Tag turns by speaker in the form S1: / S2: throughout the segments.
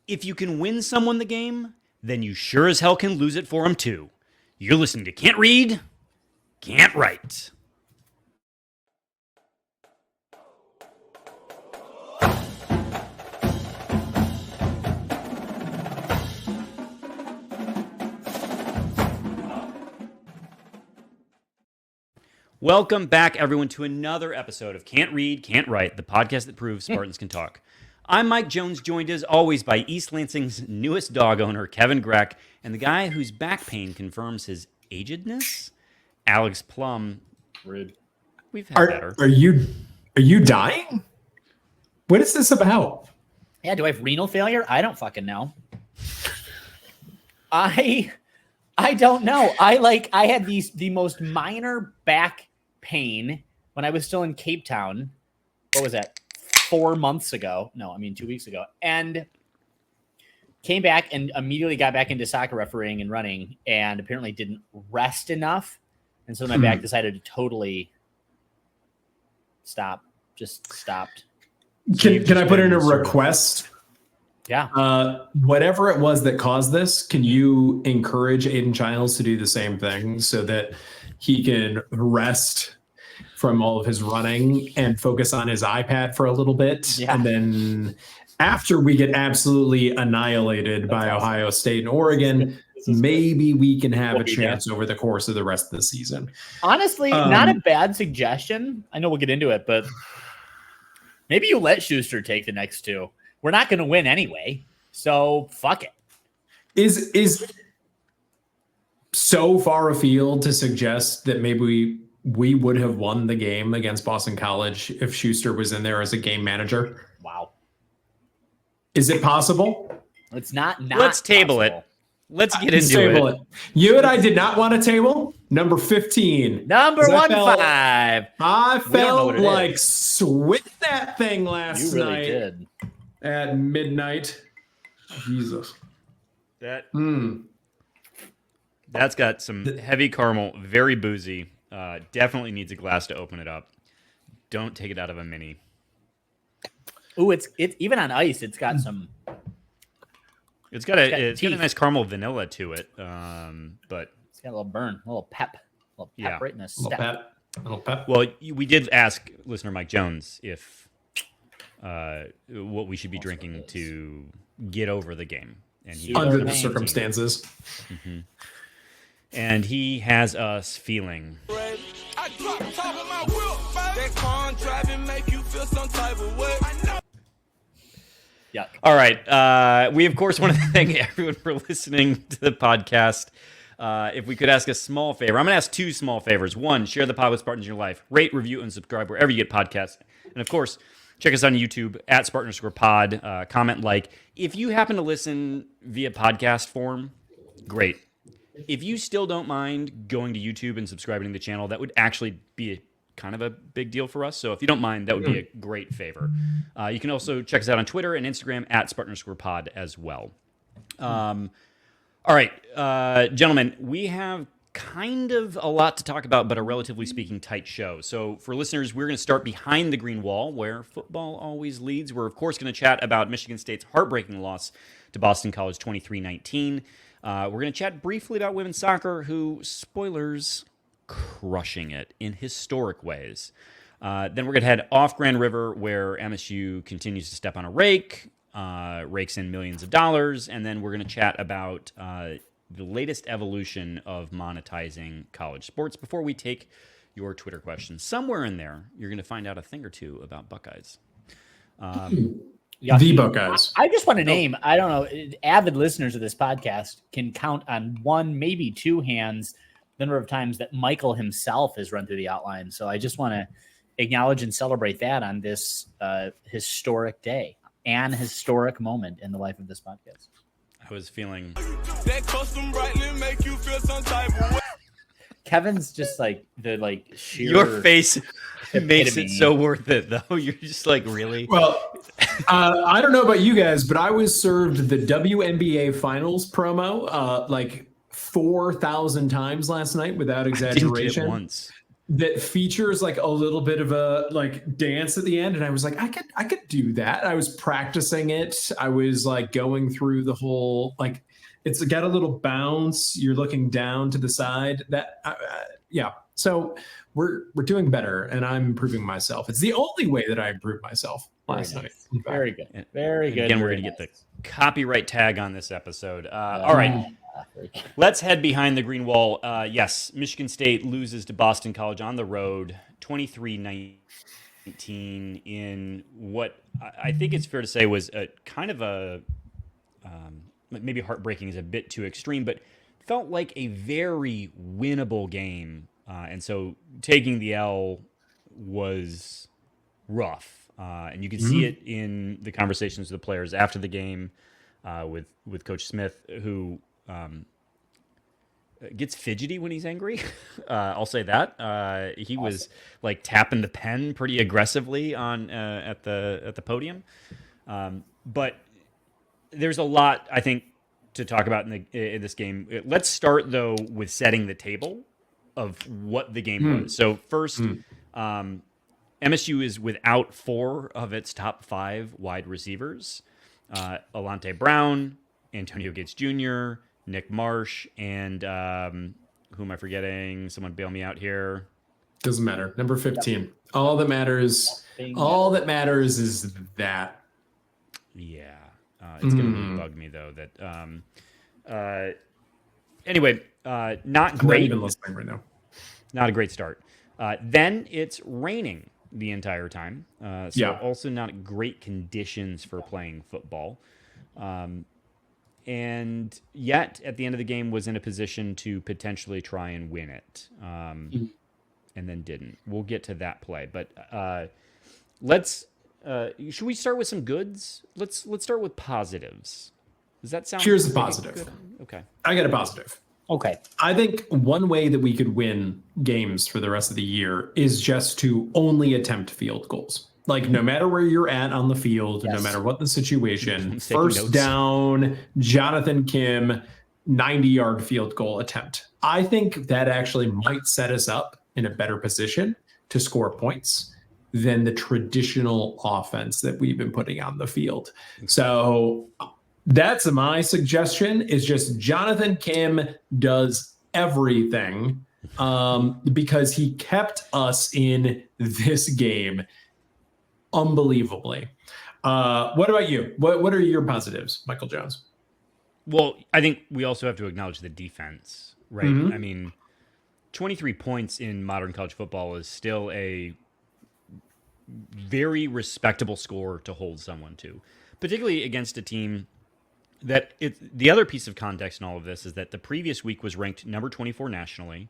S1: If you can win someone the game, then you sure as hell can lose it for them too. You're listening to Can't Read, Can't Write. Welcome back, everyone, to another episode of Can't Read, Can't Write, the podcast that proves Spartans can talk. I'm Mike Jones, joined as always by East Lansing's newest dog owner, Kevin Greck, and the guy whose back pain confirms his agedness, Alex Plum.
S2: Rude.
S1: We've had better.
S2: Are you dying? What is this about?
S3: Yeah, do I have renal failure? I don't fucking know. I don't know. I had the most minor back pain when I was still in Cape Town. What was that? 4 months ago. No, I mean 2 weeks ago. And came back and immediately got back into soccer refereeing and running, and apparently didn't rest enough. And so my back decided to totally stop. Just stopped.
S2: Can I put in a request?
S3: Yeah.
S2: Whatever it was that caused this, can you encourage Aiden Childes to do the same thing so that he can rest from all of his running and focus on his iPad for a little bit?
S3: Yeah.
S2: And then after we get absolutely annihilated by Ohio State and Oregon, maybe we can have a chance over the course of the rest of the season.
S3: Honestly, not a bad suggestion. I know we'll get into it, but maybe you let Truste take the next two. We're not going to win anyway, so fuck it.
S2: Is so far afield to suggest that maybe we would have won the game against Boston College if Truste was in there as a game manager?
S3: Wow.
S2: Is it possible?
S3: It's not
S1: Let's table
S3: possible.
S1: it. Let's get
S2: Let's
S1: into
S2: table
S1: it.
S2: You and I did not want a table. Number 15.
S3: Number 15.
S2: I felt like switch that thing last
S3: You really
S2: night
S3: did.
S2: at midnight. Jesus.
S1: That's got some heavy caramel, very boozy. Definitely needs a glass to open it up. Don't take it out of a mini.
S3: Ooh, it's even on ice. It's got some.
S1: It's got a nice caramel vanilla to it, but
S3: It's got a little burn, a little pep right in the step.
S2: Little pep.
S1: well, we did ask listener Mike Jones if what we should be drinking to get over the game, and he
S2: Under the circumstances.
S1: Mm-hmm. And he has us feeling.
S4: I drop top of my whip, that car driving make you feel some type of way.
S3: Yeah.
S1: All right. We, of course, want to thank everyone for listening to the podcast. If we could ask a small favor, I'm going to ask two small favors. One, share the pod with Spartans in your life. Rate, review, and subscribe wherever you get podcasts. And, of course, check us on YouTube at Spartan_pod. Comment, like. If you happen to listen via podcast form, great. If you still don't mind going to YouTube and subscribing to the channel, that would actually be kind of a big deal for us. So if you don't mind, that would be a great favor. You can also check us out on Twitter and Instagram at Spartan_pod as well. All right, gentlemen, we have kind of a lot to talk about, but a relatively speaking tight show. So for listeners, we're going to start behind the green wall where football always leads. We're, of course, going to chat about Michigan State's heartbreaking loss to Boston College 23-19. We're going to chat briefly about women's soccer, who, spoilers, crushing it in historic ways. Then we're going to head off Grand River, where MSU continues to step on a rake, rakes in millions of dollars, and then we're going to chat about the latest evolution of monetizing college sports before we take your Twitter questions. Somewhere in there, you're going to find out a thing or two about Buckeyes.
S2: The Buckeyes.
S3: I just want to name, I don't know, avid listeners of this podcast can count on one, maybe two hands, the number of times that Michael himself has run through the outline. So I just want to acknowledge and celebrate that on this historic day, an historic moment in the life of this podcast.
S1: I was feeling...
S4: That custom brightly make you feel some type of way.
S3: Kevin's just like the sheer...
S1: Your face makes it so worth it, though. You're just like, really?
S2: Well, I don't know about you guys, but I was served the WNBA Finals promo like 4,000 times last night without exaggeration.
S1: I didn't get it once.
S2: that features like a little bit of a like dance at the end, and I was like, I could do that. I was practicing it. I was like going through the whole like it's got a little bounce. You're looking down to the side. That yeah. So we're doing better, and I'm improving myself. It's the only way that I improved myself last night.
S3: Very good. Very good.
S1: Again, we're going to get the copyright tag on this epised. All right. Let's head behind the green wall. Yes, Michigan State loses to Boston College on the road, 23-19 in what I think it's fair to say was a kind of a maybe heartbreaking is a bit too extreme, but felt like a very winnable game. And so taking the L was rough. And you can see it in the conversations with the players after the game with Coach Smith, who gets fidgety when he's angry. I'll say that. He was like tapping the pen pretty aggressively on at the podium. But there's a lot, I think, to talk about in this game. Let's start, though, with setting the table of what the game was. So first, MSU is without 4 of its top 5 wide receivers. Alante Brown, Antonio Gates Jr., Nick Marsh, and who am I forgetting? Someone bail me out here.
S2: Doesn't matter. Number 15. All that matters is that.
S1: Yeah. It's going to really bug me, though, that anyway, not
S2: I'm
S1: great.
S2: not even listening right now.
S1: Not a great start. Then it's raining the entire time. Also not great conditions for playing football. And yet, at the end of the game, was in a position to potentially try and win it, and then didn't. We'll get to that play, but let's. Should we start with some goods? Let's start with positives. Does that sound?
S2: Here's a positive.
S1: Good? Okay,
S2: I got a positive.
S3: Okay.
S2: I think one way that we could win games for the rest of the year is just to only attempt field goals. Like no matter where you're at on the field, no matter what the situation, first down, Jonathan Kim, 90-yard field goal attempt. I think that actually might set us up in a better position to score points than the traditional offense that we've been putting on the field. So that's my suggestion, is just Jonathan Kim does everything because he kept us in this game unbelievably. What about you? What are your positives, Michael Jones?
S1: Well, I think we also have to acknowledge the defense, right? I mean, 23 points in modern college football is still a very respectable score to hold someone to, particularly against a team that the other piece of context in all of this is that the previous week was ranked number 24 nationally,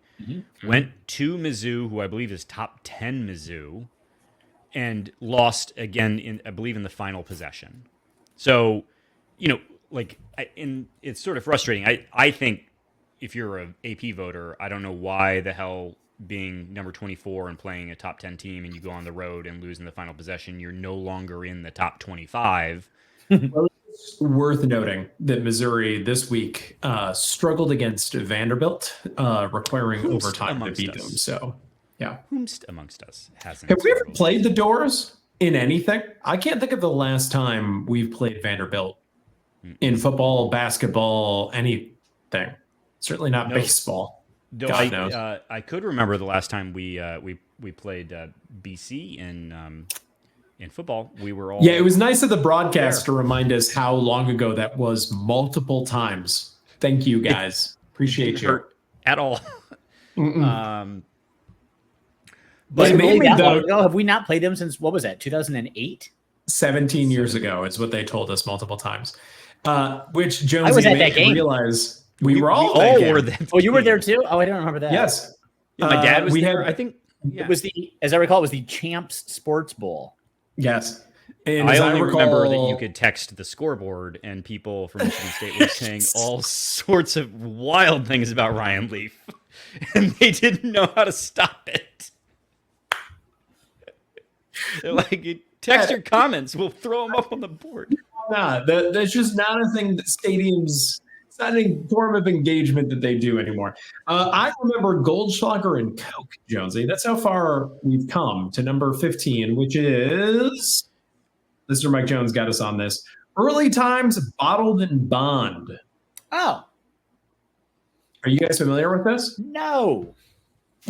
S1: went to Mizzou, who I believe is top 10 Mizzou, and lost again I believe in the final possession. So, it's sort of frustrating. I think if you're an AP voter, I don't know why the hell being number 24 and playing a top 10 team and you go on the road and lose in the final possession, you're no longer in the top 25.
S2: Well, it's worth noting that Missouri this week struggled against Vanderbilt, requiring overtime to beat them. So, yeah.
S1: Whomst amongst us hasn't.
S2: Have we ever played the Doors in anything? I can't think of the last time we've played Vanderbilt in football, basketball, anything. Certainly not baseball.
S1: Though
S2: God knows.
S1: I could remember the last time we played BC in football. We were all
S2: it was nice of the broadcast to remind us how long ago that was multiple times. Thank you, guys. Appreciate you.
S1: At all.
S3: But have we not played them since, what was that, 2008?
S2: 17 years ago is what they told us multiple times. Which Jones,
S3: I was at that game.
S2: Realize we were all
S1: were there.
S3: Oh, you were there too? Oh, I don't remember that.
S2: Yes.
S1: Yeah, my dad was there. I think
S3: it was as I recall, it was the Champs Sports Bowl.
S2: Yes. And
S1: I only remember that you could text the scoreboard and people from Michigan State were saying all sorts of wild things about Ryan Leaf. And they didn't know how to stop it. They're like, text your comments. We'll throw them up on the board.
S2: Nah, that's just not a thing that stadiums not any form of engagement that they do anymore. I remember Goldschlager and Coke, Jonesy. That's how far we've come to number 15, which is Mr. Mike Jones got us on this. Early Times Bottled and Bond.
S3: Oh,
S2: Are you guys familiar with this?
S3: no.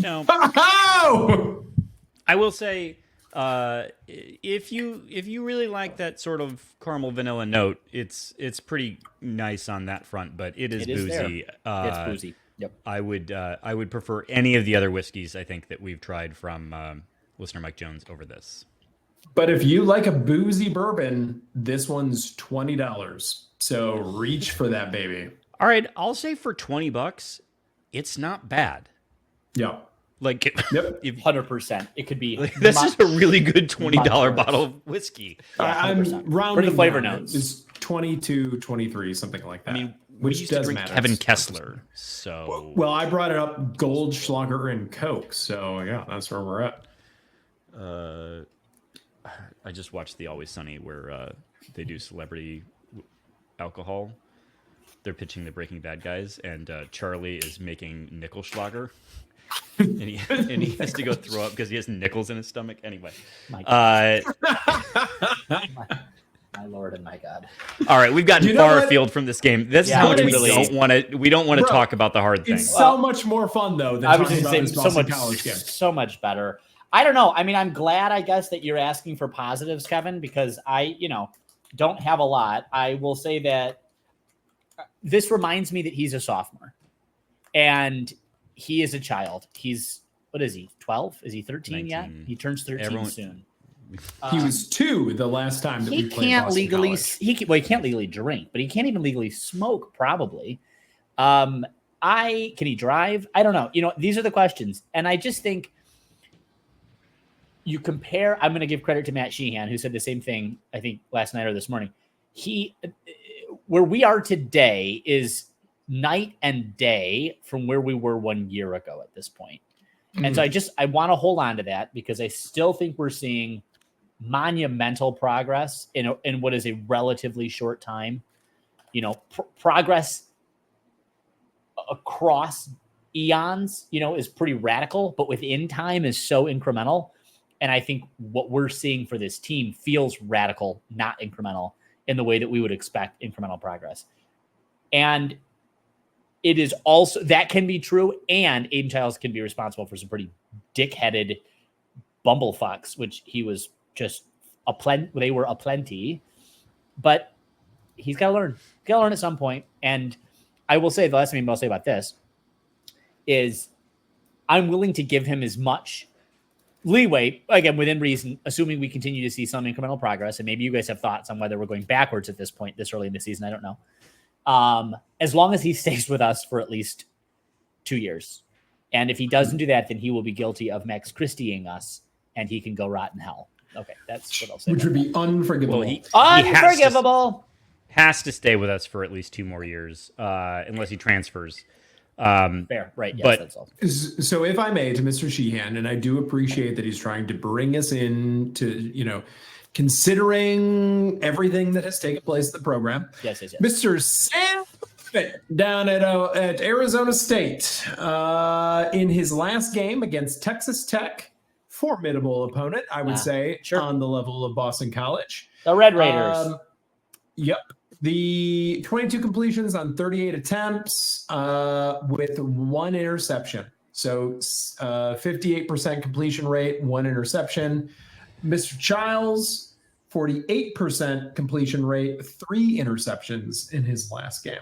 S1: No,
S2: Oh!
S1: I will say, if you really like that sort of caramel vanilla note, it's pretty nice on that front, but it is boozy.
S3: It's boozy. Yep.
S1: I would prefer any of the other whiskeys I think that we've tried from listener Mike Jones over this.
S2: But if you like a boozy bourbon, this one's $20. So reach for that baby.
S1: All right, I'll say for $20, it's not bad.
S2: Yeah.
S1: Like,
S2: Yep.
S3: 100%. It could be.
S1: This is a really good $20
S3: worse.
S1: bottle of whiskey.
S2: I'm
S3: 100%.
S2: rounding
S3: For the flavor
S2: down.
S3: notes.
S2: It's 22, 23, something like that.
S1: I mean,
S2: which
S1: we used to
S2: does
S1: drink
S2: matter.
S1: Kevin Kessler, so
S2: Well, I brought it up Goldschlager and Coke. So, yeah, that's where we're at.
S1: I just watched the Always Sunny where they do celebrity alcohol. They're pitching the Breaking Bad guys, and Charlie is making Nickelschlager. and he has to go throw up because he has nickels in his stomach. Anyway,
S3: My Lord and my God.
S1: all right, we've gotten
S2: You know
S1: far
S2: what?
S1: afield from this game. This is
S3: Yeah,
S1: how much we
S3: really-
S1: don't want to
S2: Bro,
S1: talk about the hard
S2: It's
S1: things.
S2: so much more fun, though, than
S3: I was
S2: talking
S3: just
S2: about
S3: saying
S2: this
S3: so
S2: Boston
S3: much,
S2: College game.
S3: so much better. I don't know. I mean, I'm glad, I guess, that you're asking for positives, Kevin, because I, don't have a lot. I will say that this reminds me that he's a sophomore and he is a child. He's, what is he, 12? Is he 13 yet?
S1: 19.
S3: He turns 13
S1: Everyone-
S3: soon.
S2: He was 2 the last time that
S3: He
S2: we played
S3: can't
S2: Boston
S3: legally,
S2: College.
S3: he can't legally drink, but he can't even legally smoke, probably. Can he drive? I don't know. These are the questions. And I just think you compare, I'm going to give credit to Matt Sheehan, who said the same thing, I think last night or this morning. Where we are today is night and day from where we were 1 year ago at this point. And so I want to hold on to that because I still think we're seeing monumental progress in what is a relatively short time. Progress across eons, is pretty radical, but within time is so incremental. And I think what we're seeing for this team feels radical, not incremental, in the way that we would expect incremental progress. And it is also, that can be true, and Aiden Childes can be responsible for some pretty dick-headed bumblefucks, which he was just they were aplenty. But he's got to learn. He's got to learn at some point. And I will say, the last thing I'll say about this is I'm willing to give him as much leeway, again, within reason, assuming we continue to see some incremental progress. And maybe you guys have thoughts on whether we're going backwards at this point, this early in the season. I don't know. As long as he stays with us for at least 2 years. And if he doesn't do that, then he will be guilty of Max Christieing us and he can go rot in hell. Okay, that's what I'll say.
S2: Which would be unforgivable.
S1: Well, he
S3: unforgivable.
S1: has to stay with us for at least 2 more years, unless he transfers.
S3: Fair, right? Yes,
S1: but
S3: that's all.
S2: So if I may, to Mr. Sheehan, and I do appreciate that he's trying to bring us in to, considering everything that has taken place in the program.
S3: Yes.
S2: Mr. Sam down at Arizona State in his last game against Texas Tech, formidable opponent, I would say,
S3: sure.
S2: on the level of Boston College.
S3: The Red Raiders.
S2: Yep. The 22 completions on 38 attempts with 1 interception. So 58% completion rate, 1 interception. Mr. Childes, 48% completion rate, 3 interceptions in his last game.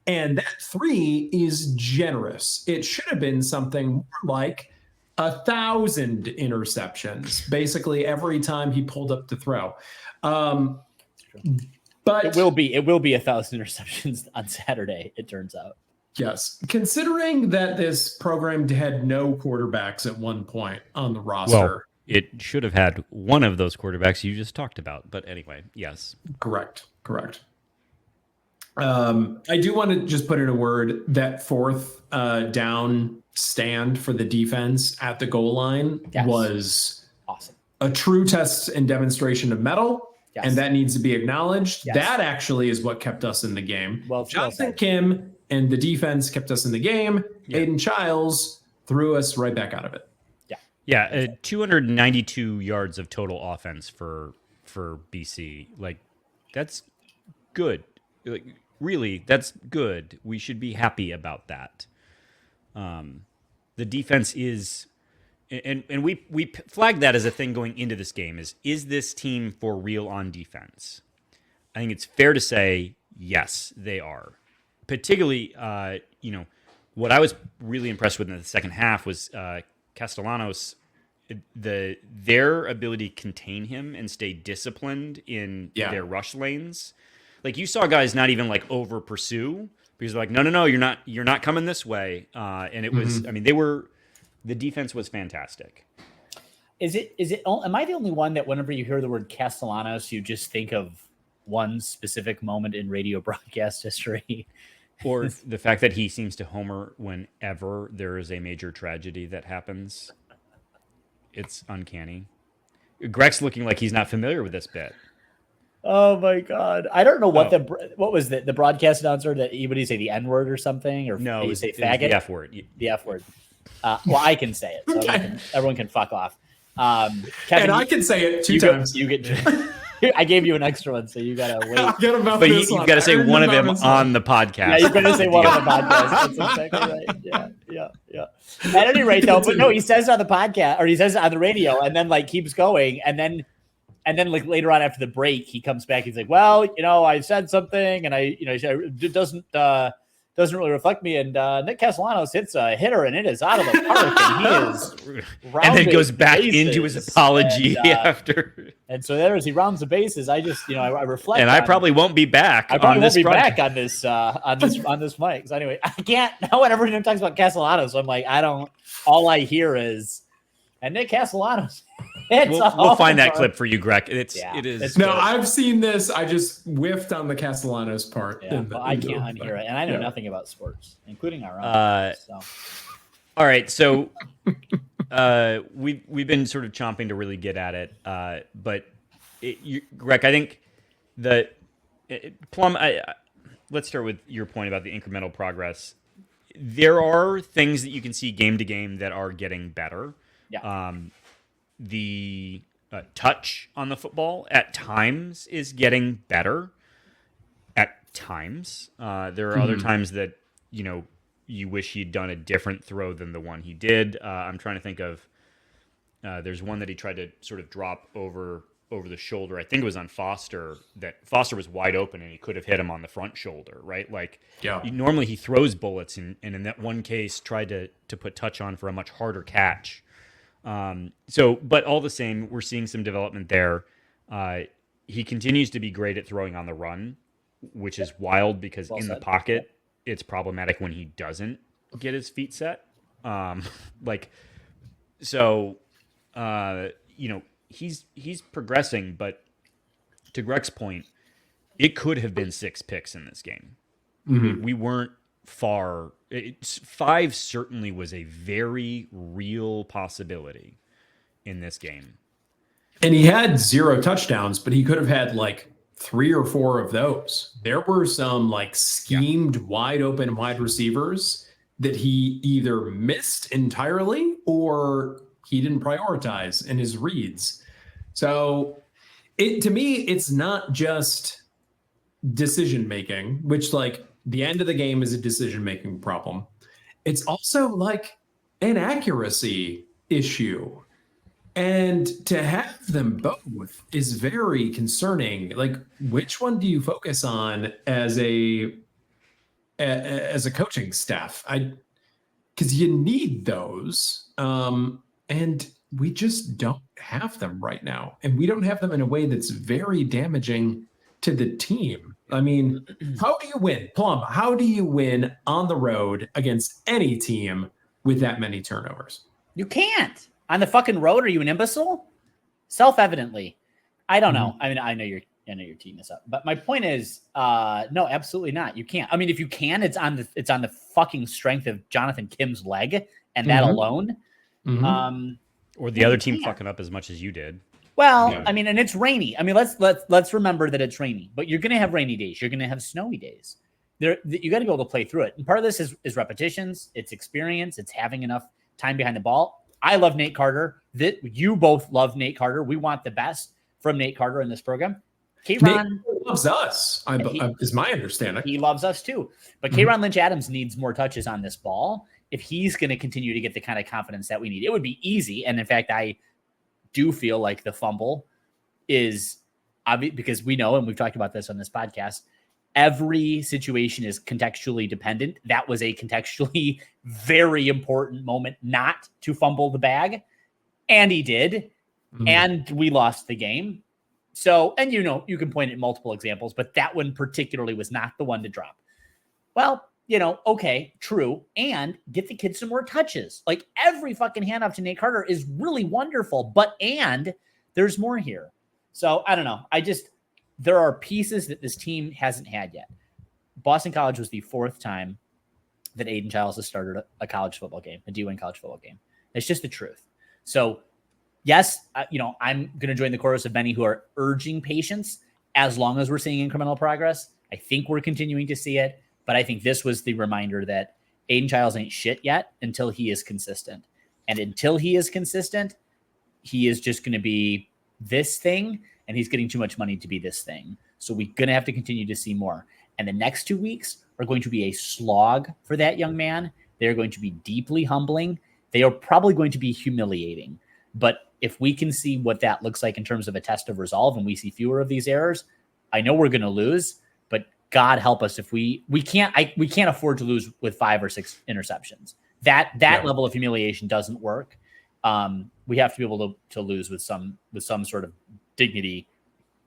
S2: And that 3 is generous. It should have been something more like 1,000 interceptions, basically every time he pulled up to throw. But
S3: it will be 1,000 interceptions on Saturday, it turns out.
S2: Yes. Considering that this program had no quarterbacks at one point on the roster.
S1: Well, it should have had one of those quarterbacks you just talked about. But anyway, yes.
S2: Correct. I do want to just put in a word that 4th down stand for the defense at the goal line was
S3: awesome.
S2: A true test and demonstration of mettle.
S3: Yes.
S2: And that needs to be acknowledged.
S3: Yes.
S2: That actually is what kept us in the game.
S3: Well
S2: Jonathan
S3: said.
S2: Kim and the defense kept us in the game.
S1: Yeah.
S2: Aiden Childes threw us right back out of it.
S1: Yeah, 292 yards of total offense for BC. Like, that's good. Like, really, that's good. We should be happy about that. The defense is, and we flagged that as a thing going into this game. Is this team for real on defense? I think it's fair to say yes, they are. Particularly, what I was really impressed with in the second half was Castellanos. Their ability to contain him and stay disciplined in their rush lanes. Like, you saw guys not even like over pursue because they're like, no, you're not coming this way. And it was, I mean, the defense was fantastic.
S3: Am I the only one that whenever you hear the word Castellanos, you just think of one specific moment in radio broadcast history?
S1: Or the fact that he seems to homer whenever there is a major tragedy that happens. It's uncanny. Greg's looking like he's not familiar with this bit.
S3: Oh my God. I don't know what what was the broadcast announcer that would he say the N word or something? Or
S1: no,
S3: you say faggot?
S1: The F word.
S3: The F word. Well, I can say it. So everyone can fuck off. Kevin,
S2: and I can say it two times.
S3: You get. I gave you an extra one, so you gotta wait.
S1: But you've got to say one of them on the podcast.
S3: Yeah, you're going to say one on the podcast. That's exactly right. Yeah. At any rate, though, but no, he says on the podcast, or he says on the radio, and then like keeps going, and then like later on after the break, he comes back. He's like, "Well, I said something, and it doesn't really reflect me." And Nick Castellanos hits a hitter, and it is out of the park, and he is
S1: and then goes back into his apology after.
S3: And so there, as he rounds the bases, I just I reflect.
S1: And I probably won't be back.
S3: I probably won't be back on this on this mic. So anyway, I can't. No one ever talks about Castellanos. So I'm like, all I hear is, and Nick Castellanos.
S1: We'll find that clip for you, Greg. It is.
S2: No, I've seen this. I just whiffed on the Castellanos part.
S3: Yeah, I can't unhear it, and I know nothing about sports, including our own.
S1: All right, so we've been sort of chomping to really get at it, but Greg, I think Plum. Let's start with your point about the incremental progress. There are things that you can see game to game that are getting better.
S3: Yeah.
S1: The touch on the football at times is getting better. At times, there are other times that you wish he'd done a different throw than the one he did. I'm trying to think of. There's one that he tried to sort of drop over the shoulder. I think it was on Foster. That Foster was wide open and he could have hit him on the front shoulder, right? Like, normally he throws bullets, and in that one case tried to put touch on for a much harder catch. But all the same, we're seeing some development there. He continues to be great at throwing on the run, which is wild because the pocket, it's problematic when he doesn't get his feet set. He's progressing, but to Greg's point, it could have been 6 picks in this game. Mm-hmm. We weren't far. 5 certainly was a very real possibility in this game.
S2: And he had 0 touchdowns, but he could have had like 3 or 4 of those. There were some like schemed wide open wide receivers that he either missed entirely or he didn't prioritize in his reads. So to me, it's not just decision making, which like the end of the game is a decision-making problem. It's also like an accuracy issue. And to have them both is very concerning. Like, which one do you focus on as a coaching staff? Because you need those. And we just don't have them right now. And we don't have them in a way that's very damaging to the team. I mean, how do you win? Plum, how do you win on the road against any team with that many turnovers?
S3: You can't. On the fucking road, are you an imbecile? Self-evidently. I don't know. I mean, I know you're teeing this up. But my point is, no, absolutely not. You can't. I mean, if you can, it's on the fucking strength of Jonathan Kim's leg and that alone.
S1: Or the other team fucking up as much as you did.
S3: Well,
S2: Yeah.
S3: I mean, and it's rainy. I mean, let's remember that it's rainy, but you're going to have rainy days. You're going to have snowy days. You got to be able to play through it. And part of this is repetitions, it's experience, it's having enough time behind the ball. I love Nate Carter. That you both love Nate Carter. We want the best from Nate Carter in this program. K-Ron
S2: loves us, is my understanding.
S3: He loves us too. But K-Ron Lynch-Adams needs more touches on this ball if he's going to continue to get the kind of confidence that we need. It would be easy. And in fact, I do feel like the fumble is obvious because we know, and we've talked about this on this podcast, every situation is contextually dependent. That was a contextually very important moment not to fumble the bag. And he did. And we lost the game. So, and you can point at multiple examples, but that one particularly was not the one to drop. Well, okay, true. And get the kids some more touches. Like every fucking handoff to Nate Carter is really wonderful, and there's more here. So I don't know. There are pieces that this team hasn't had yet. Boston College was the 4th time that Aiden Childes has started a college football game, a D1 college football game. It's just the truth. So yes, I'm going to join the chorus of many who are urging patience as long as we're seeing incremental progress. I think we're continuing to see it, but I think this was the reminder that Aiden Childes ain't shit yet until he is consistent. And until he is consistent, he is just going to be this thing, and he's getting too much money to be this thing. So we're going to have to continue to see more. And the next 2 weeks are going to be a slog for that young man. They're going to be deeply humbling. They are probably going to be humiliating. But if we can see what that looks like in terms of a test of resolve and we see fewer of these errors, I know we're going to lose, but God help us if we can't afford to lose with 5 or 6 interceptions. That level of humiliation doesn't work. We have to be able to lose with some sort of dignity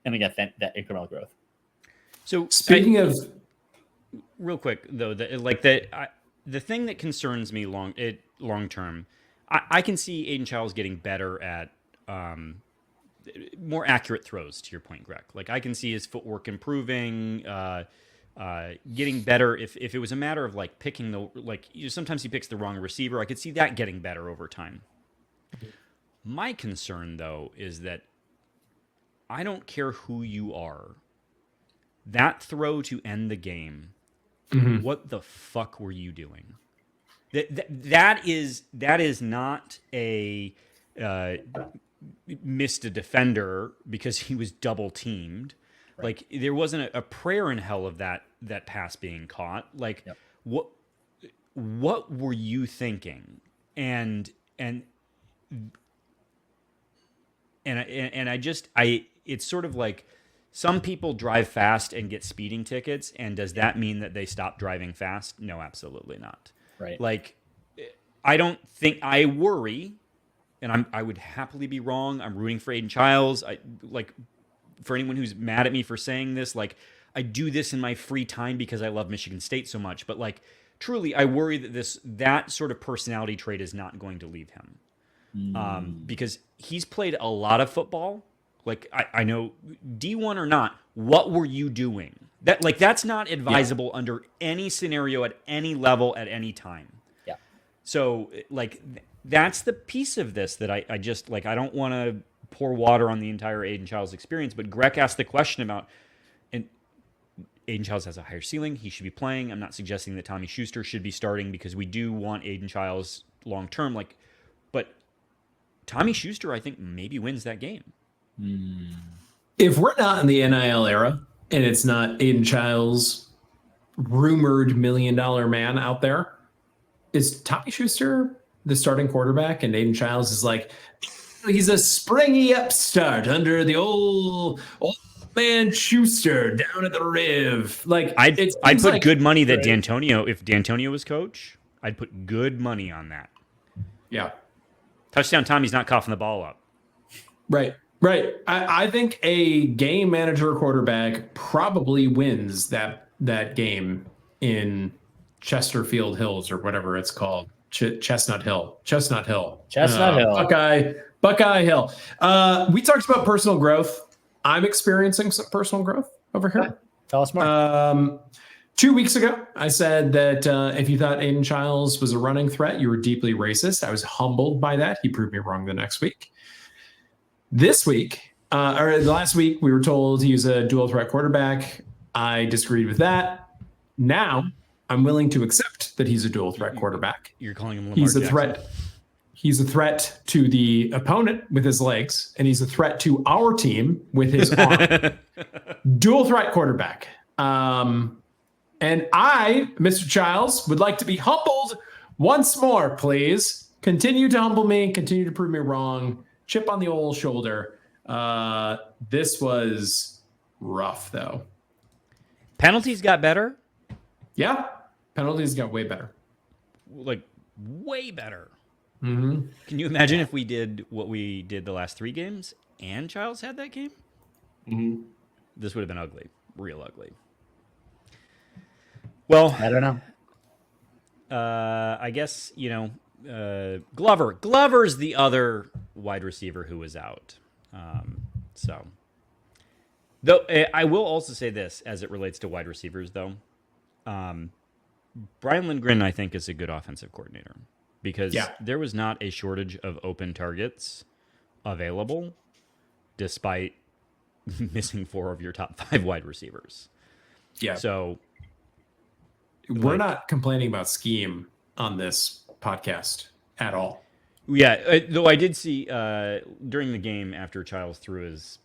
S3: and again that incremental growth.
S1: So
S2: speaking of
S1: real quick though, the thing that concerns me long term, I can see Aiden Charles getting better at more accurate throws, to your point, Greg. Like I can see his footwork improving, getting better. If it was a matter of like picking sometimes he picks the wrong receiver. I could see that getting better over time. My concern though is that I don't care who you are. That throw to end the game, what the fuck were you doing? That is not a missed a defender because he was double teamed. Right. Like there wasn't a prayer in hell of that pass being caught. Like what were you thinking? And it's sort of like some people drive fast and get speeding tickets. And does that mean that they stop driving fast? No, absolutely not.
S3: Right.
S1: Like, I worry, and I would happily be wrong. I'm rooting for Aiden Childes. For anyone who's mad at me for saying this, like I do this in my free time because I love Michigan State so much. But like, truly, I worry that that sort of personality trait is not going to leave him. Because he's played a lot of football. Like I know D1 or not, what were you doing? That's not advisable under any scenario at any level at any time.
S3: Yeah.
S1: So like that's the piece of this that I just like. I don't want to pour water on the entire Aiden Childes experience, but Greg asked the question about, and Aiden Childes has a higher ceiling. He should be playing. I'm not suggesting that Tommy Schuster should be starting because we do want Aiden Childes long term. But Tommy Schuster, I think, maybe wins that game.
S2: If we're not in the NIL era and it's not Aiden Childes, rumored $1 million man out there, is Tommy Schuster the starting quarterback? And Aiden Childes is like, he's a springy upstart under the old man Schuster down at the Riv. Like
S1: I'd put good money that D'Antonio, if D'Antonio was coach, I'd put good money on that.
S2: Yeah.
S1: Touchdown Tommy's not coughing the ball up.
S2: Right. I think a game manager quarterback probably wins that game in Chesterfield Hills or whatever it's called. Chestnut Hill. Buckeye Hill. We talked about personal growth. I'm experiencing some personal growth over here.
S3: Tell us more.
S2: 2 weeks ago, I said that if you thought Aiden Childes was a running threat, you were deeply racist. I was humbled by that. He proved me wrong the next week. This week, or last week, we were told he's a dual threat quarterback. I disagreed with that. Now, I'm willing to accept that he's a dual threat quarterback.
S1: You're calling him Lamar
S2: He's a
S1: Jackson.
S2: threat. He's a threat to the opponent with his legs, and he's a threat to our team with his arm. Dual threat quarterback. And I, Mr. Childes, would like to be humbled once more, please. Continue to humble me. Continue to prove me wrong. Chip on the old shoulder. This was rough, though.
S1: Penalties got better?
S2: Yeah. Penalties got way better.
S1: Like, way better.
S2: Mm-hmm.
S1: Can you imagine if we did what we did the last 3 games and Childes had that game?
S2: Mm-hmm.
S1: This would have been ugly. Real ugly. Well,
S3: I don't know.
S1: I guess, Glover. Glover's the other wide receiver who was out. Though I will also say this as it relates to wide receivers, though. Brian Lindgren, I think, is a good offensive coordinator because there was not a shortage of open targets available despite missing 4 of your top 5 wide receivers. Yeah. So
S2: we're not complaining about scheme on this podcast at all.
S1: Yeah, though I did see during the game after Childes threw his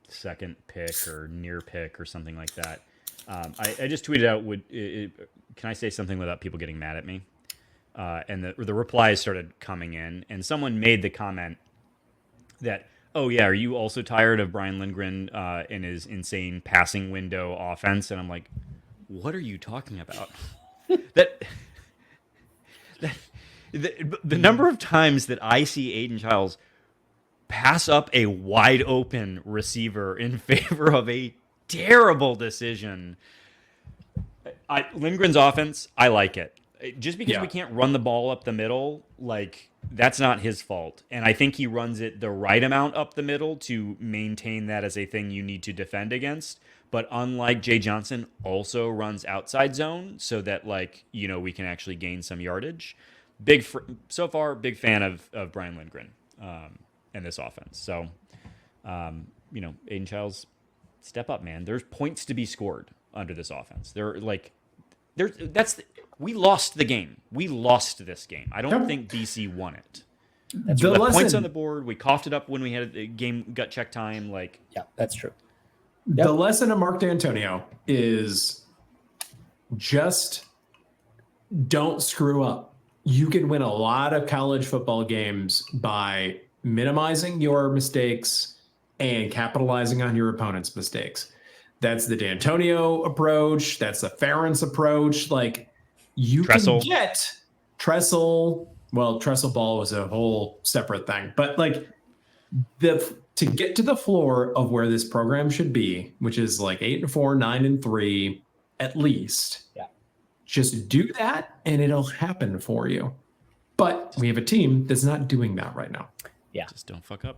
S1: second pick or near pick or something like that, I just tweeted out, can I say something without people getting mad at me? And the replies started coming in, and someone made the comment that, oh yeah, are you also tired of Brian Lindgren and his insane passing window offense? And I'm like, what are you talking about? The number of times that I see Aiden Childes pass up a wide open receiver in favor of a terrible decision. Lindgren's offense, I like it. Just because we can't run the ball up the middle, like, that's not his fault. And I think he runs it the right amount up the middle to maintain that as a thing you need to defend against. But unlike Jay Johnson, also runs outside zone so that, we can actually gain some yardage. So far, big fan of Brian Lindgren and this offense. So, Aiden Childes, step up, man. There's points to be scored under this offense. We lost the game. We lost this game. I don't think BC won it. That's the points on the board. We coughed it up when we had a game gut check time.
S3: Yeah, that's true.
S2: The lesson of Mark D'Antonio is just don't screw up. You can win a lot of college football games by minimizing your mistakes and capitalizing on your opponent's mistakes. That's the D'Antonio approach. That's the Ferentz approach. You
S1: Tressel.
S2: Can get Tressel. Well, Tressel ball was a whole separate thing. But to get to the floor of where this program should be, which is 8-4, 9-3 at least. Yeah. Just do that and it'll happen for you. But we have a team that's not doing that right now.
S3: Yeah.
S1: Just don't fuck up.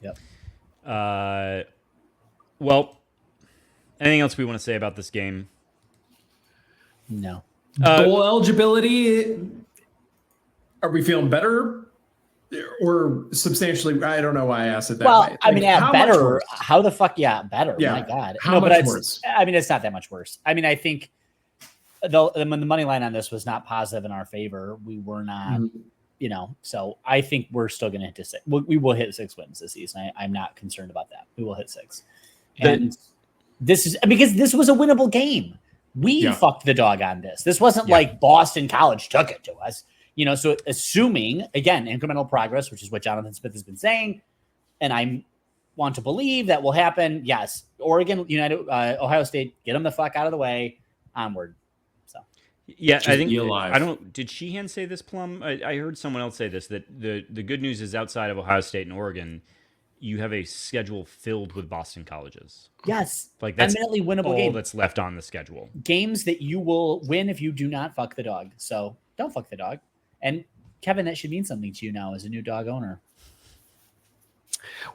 S3: Yep.
S1: Well, anything else we want to say about this game?
S3: No.
S2: Bowl eligibility. Are we feeling better or substantially? I don't know why I asked it that way.
S3: Better. How the fuck? Yeah, better. Yeah. My God.
S2: How much worse?
S3: It's not that much worse. I think the money line on this was not positive in our favor. We were not, so I think we're still going to hit 6. We will hit 6 wins this season. I'm not concerned about that. We will hit 6. And this is because this was a winnable game. We fucked the dog on this. This wasn't like Boston College took it to us. So assuming, again, incremental progress, which is what Jonathan Smith has been saying, and I want to believe that will happen. Yes, Oregon, Ohio State, get them the fuck out of the way. Onward. So,
S1: yeah, I think I don't. Did Sheehan say this, Plum? I heard someone else say this. That the good news is outside of Ohio State and Oregon, you have a schedule filled with Boston colleges.
S3: Yes,
S1: that's
S3: eminently winnable
S1: all
S3: game.
S1: That's left on the schedule.
S3: Games that you will win if you do not fuck the dog. So don't fuck the dog. And Kevin, that should mean something to you now as a new dog owner.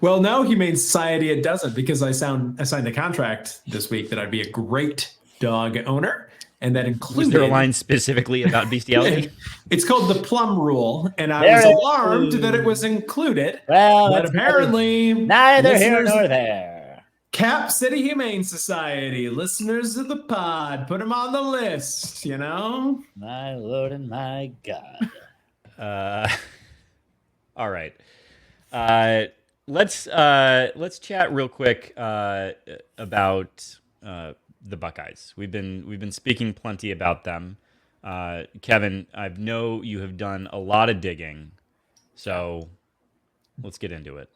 S2: Well, no, humane society it doesn't, because I signed a contract this week that I'd be a great dog owner, and that
S1: Was
S2: included.
S1: there a line specifically about bestiality?
S2: It's called the Plum Rule, and I
S3: There
S2: was
S3: it
S2: alarmed
S3: is.
S2: that it was included.
S3: Well,
S2: But
S3: that's
S2: apparently,
S3: neither here
S2: listeners-
S3: nor there.
S2: Cap City Humane Society, listeners of the pod, put them on the list, you know?
S3: My Lord and my God.
S1: All right. Let's chat real quick about the Buckeyes. We've been speaking plenty about them. Kevin, I know you have done a lot of digging, so let's get into it.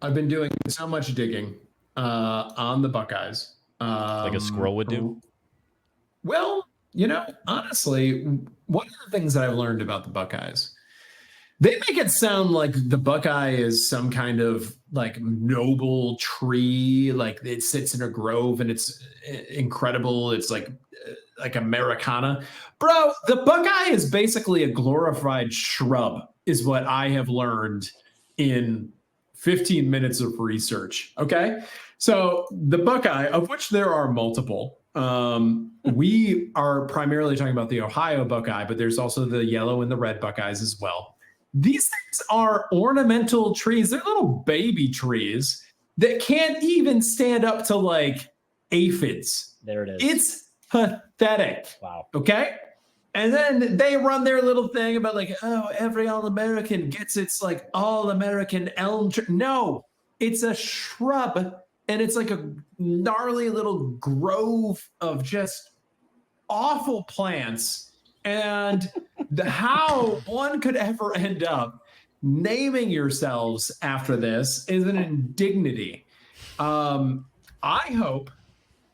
S2: I've been doing so much digging on the Buckeyes.
S1: Like a squirrel would do?
S2: Well, you know, honestly, one of the things that I've learned about the Buckeyes, they make it sound like the Buckeye is some kind of like noble tree, like it sits in a grove and it's incredible. It's like Americana. Bro, the Buckeye is basically a glorified shrub, is what I have learned in 15 minutes of research. Okay. So the Buckeye, of which there are multiple, we are primarily talking about the Ohio Buckeye, but there's also the yellow and the red Buckeyes as well. These things are ornamental trees. They're little baby trees that can't even stand up to like aphids.
S3: There it is.
S2: It's pathetic.
S3: Wow.
S2: Okay. And then they run their little thing about like, oh, every All-American gets its like All-American elm tree. No, it's a shrub. And it's like a gnarly little grove of just awful plants. And how one could ever end up naming yourselves after this is an indignity. I hope,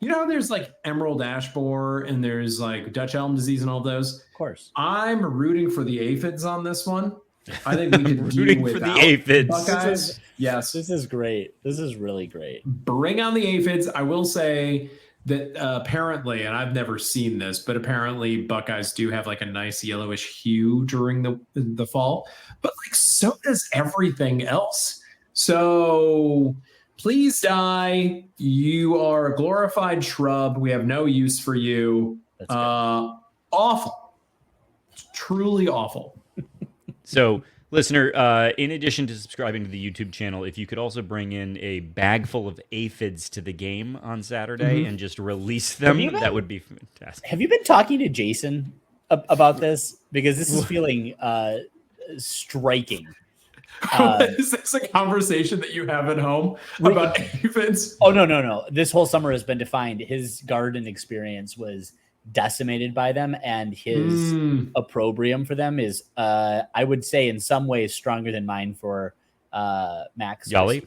S2: you know, there's like emerald ash borer and there's like Dutch elm disease and all those.
S3: Of course.
S2: I'm rooting for the aphids on this one. I think we can do
S1: Rooting for
S2: without
S1: the aphids.
S2: Buckeyes. Yes.
S3: This is great. This is really great.
S2: Bring on the aphids. I will say that apparently, and I've never seen this, but apparently Buckeyes do have like a nice yellowish hue during the fall, but like so does everything else. So please die. You are a glorified shrub. We have no use for you.
S3: That's good.
S2: Awful. It's truly awful.
S1: So, listener, in addition to subscribing to the YouTube channel, if you could also bring in a bag full of aphids to the game on Saturday and just release them, that would be fantastic.
S3: Have you been talking to Jason about this? Because this is feeling striking.
S2: Is this a conversation that you have at home about aphids?
S3: Oh, no. This whole summer has been defined. His garden experience was decimated by them, and his opprobrium for them is, I would say, in some ways stronger than mine for Max.
S1: Yali?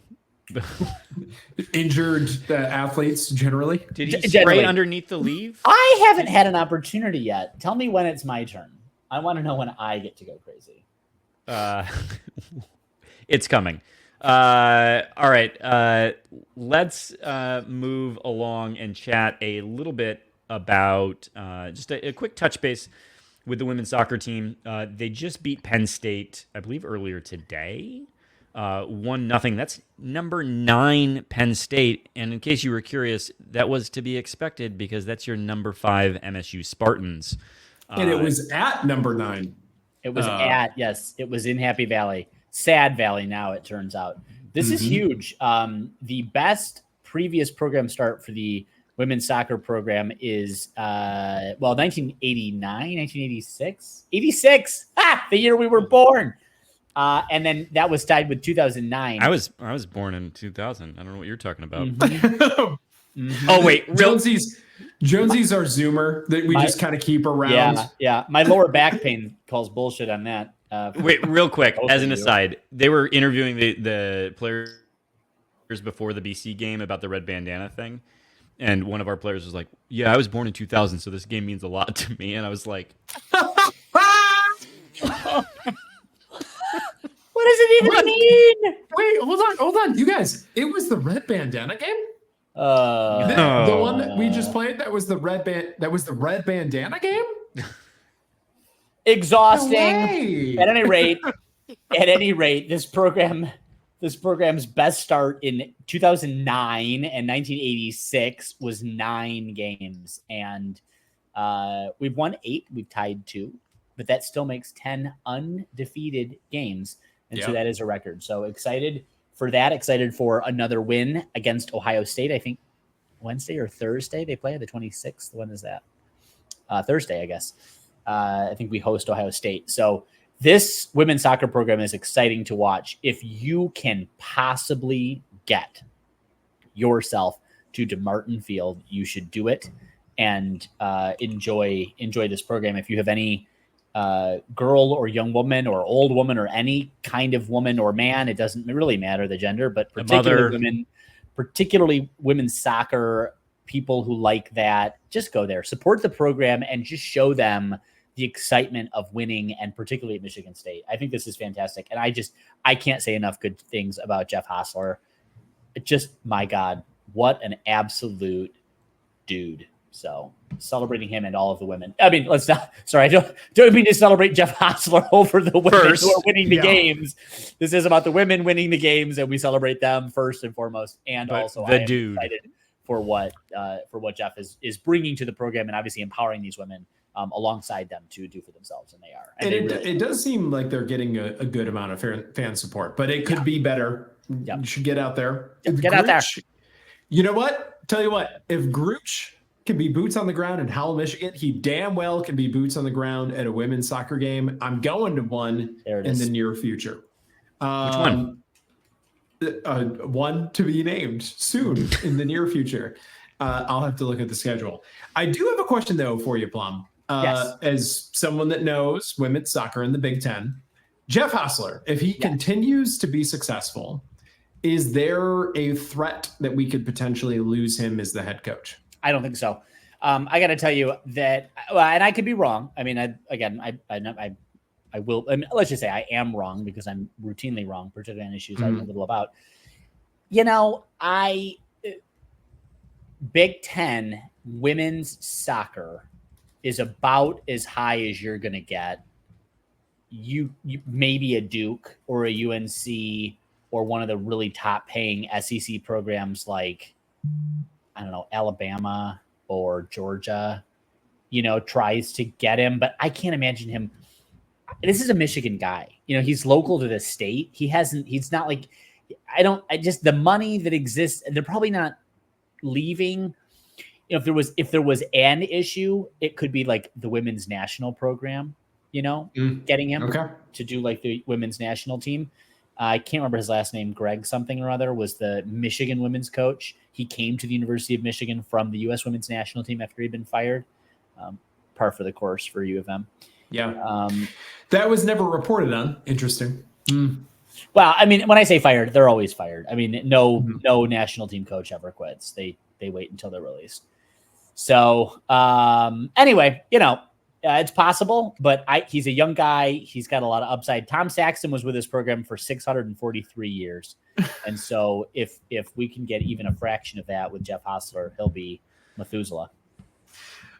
S2: Injured athletes generally.
S1: Did he
S3: Generally.
S1: spray underneath the leaf?
S3: I haven't had an opportunity yet. Tell me when it's my turn. I want to know when I get to go crazy.
S1: It's coming. All right. Let's move along and chat a little bit about just a quick touch base with the women's soccer team. They just beat Penn State, I believe, earlier today. 1-0. That's number 9 Penn State. And in case you were curious, that was to be expected because that's your number 5 MSU Spartans.
S2: And it was at number 9.
S3: It was it was in Happy Valley. Sad Valley now, it turns out. This is huge. The best previous program start for the women's soccer program is 1989, 1986, 86. The year we were born. And then that was tied with 2009.
S1: I was born in 2000. I don't know what you're talking about.
S2: Oh
S1: wait,
S2: Jonesy's our Zoomer that we just kind of keep around.
S3: Yeah. My lower back pain calls bullshit on that.
S1: Wait, real quick, as an aside, they were interviewing the players before the BC game about the red bandana thing. And one of our players was like, yeah, I was born in 2000, so this game means a lot to me. And I was like,
S3: what does it even mean?
S2: Wait, hold on. You guys, it was the red bandana game?
S1: No.
S2: The one that we just played, that was the red bandana game?
S3: Exhausting.
S2: No
S3: At any rate, this program's best start in 2009 and 1986 was 9 games, and We've won 8, we've tied 2, but that still makes 10 undefeated games. And so that is a record. So excited for that. Excited for another win against Ohio State. I think Wednesday or Thursday they play, the 26th. When is that? Thursday, I guess. I think we host Ohio State. So this women's soccer program is exciting to watch. If you can possibly get yourself to DeMartin Field, you should do it and enjoy this program. If you have any girl or young woman or old woman or any kind of woman or man, it doesn't really matter the gender, but particularly women's soccer, people who like that, just go there, support the program, and just show them the excitement of winning, and particularly at Michigan State. I think this is fantastic. And I can't say enough good things about Jeff Hostler. Just, my God, what an absolute dude. So celebrating him and all of the women. I mean, let's not, sorry, I don't mean to celebrate Jeff Hostler over the women who are winning the games. This is about the women winning the games, and we celebrate them first and foremost. And but also I am excited for what Jeff is bringing to the program, and obviously empowering these women alongside them to do for themselves, and they are. And
S2: it does seem like they're getting a good amount of fan support, but it could be better. You should get out there.
S3: Get out there.
S2: You know what? Tell you what, if Grooch can be boots on the ground in Howell, Michigan, he damn well can be boots on the ground at a women's soccer game. I'm going to one in the near future.
S1: Which one?
S2: One to be named soon in the near future. I'll have to look at the schedule. I do have a question, though, for you, Plum.
S3: Yes.
S2: As someone that knows women's soccer in the Big Ten, Jeff Hostler, if he continues to be successful, is there a threat that we could potentially lose him as the head coach?
S3: I don't think so. I got to tell you that, and I could be wrong. I mean, I will. I mean, let's just say I am wrong, because I'm routinely wrong, particularly on issues I know little about. Big Ten women's soccer is about as high as you're going to get. You maybe a Duke or a UNC or one of the really top paying SEC programs like, I don't know, Alabama or Georgia, tries to get him, but I can't imagine him. This is a Michigan guy. He's local to the state. He's not like, the money that exists, they're probably not leaving. If there was an issue, it could be like the women's national program, getting him to do like the women's national team. I can't remember his last name. Greg something or other was the Michigan women's coach. He came to the University of Michigan from the U.S. women's national team after he'd been fired. Par for the course for U of M.
S2: Yeah. That was never reported on. Interesting.
S3: Well, I mean, when I say fired, they're always fired. I mean, no national team coach ever quits. They wait until they're released. So anyway, it's possible, but he's a young guy. He's got a lot of upside. Tom Saxon was with his program for 643 years. And so if we can get even a fraction of that with Jeff Hostler, he'll be Methuselah.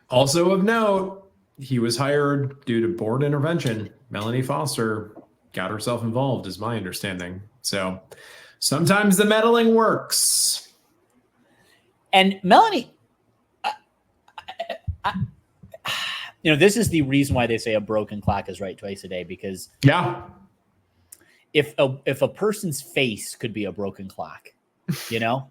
S2: Also of note, he was hired due to board intervention. Melanie Foster got herself involved, is my understanding. So sometimes the meddling works.
S3: And Melanie, this is the reason why they say a broken clock is right twice a day, because if a person's face could be a broken clock,
S2: Are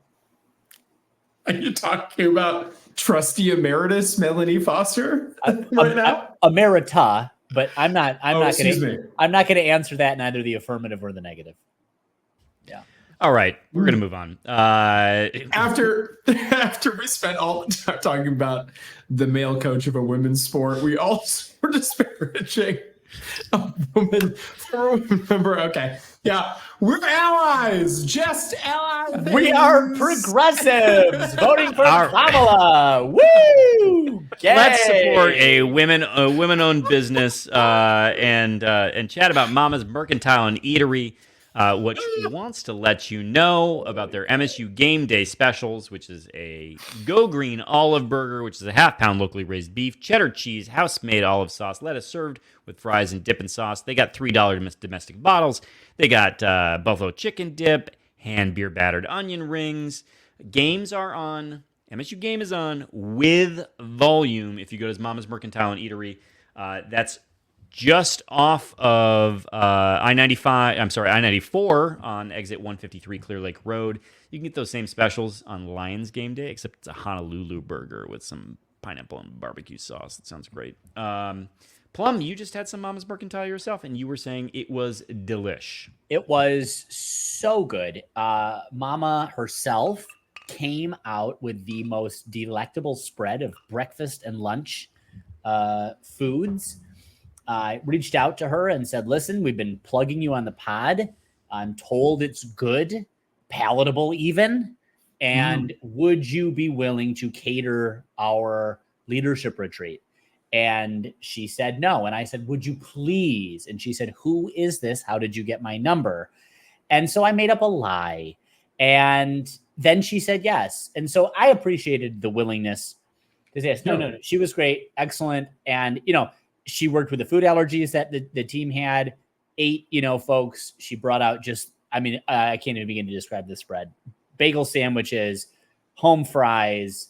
S2: you talking about trustee emeritus Melanie Foster right now?
S3: Emerita, but I'm not going to answer that in either the affirmative or the negative. Yeah.
S1: All right, we're gonna move on.
S2: After we spent all the time talking about the male coach of a women's sport, we also were disparaging a woman for a women member. Okay, yeah, we're allies, just allies.
S3: We are progressives, voting for Kamala. Woo! Yay!
S1: Let's support a women-owned business and chat about Mama's Mercantile and Eatery, which wants to let you know about their MSU Game Day specials, which is a Go Green olive burger, which is a half-pound locally raised beef, cheddar cheese, house-made olive sauce, lettuce served with fries and dipping sauce. They got $3 domestic bottles. They got buffalo chicken dip, hand beer battered onion rings. Games are on MSU game is on with volume. If you go to Mama's Mercantile and Eatery, that's just off of I-94 on exit 153 Clear Lake Road. You can get those same specials on Lions game day, except it's a Honolulu burger with some pineapple and barbecue sauce. That sounds great. Plum, you just had some Mama's Mercantile yourself, and you were saying it was delish.
S3: It was so good. Mama herself came out with the most delectable spread of breakfast and lunch foods. I reached out to her and said, listen, we've been plugging you on the pod. I'm told it's good, palatable even. And would you be willing to cater our leadership retreat? And she said no. And I said, would you please? And she said, who is this? How did you get my number? And so I made up a lie. And then she said yes. And so I appreciated the willingness to say yes. No. She was great. Excellent. And, she worked with the food allergies that the team had. 8, folks. She brought out I can't even begin to describe the spread. Bagel sandwiches, home fries,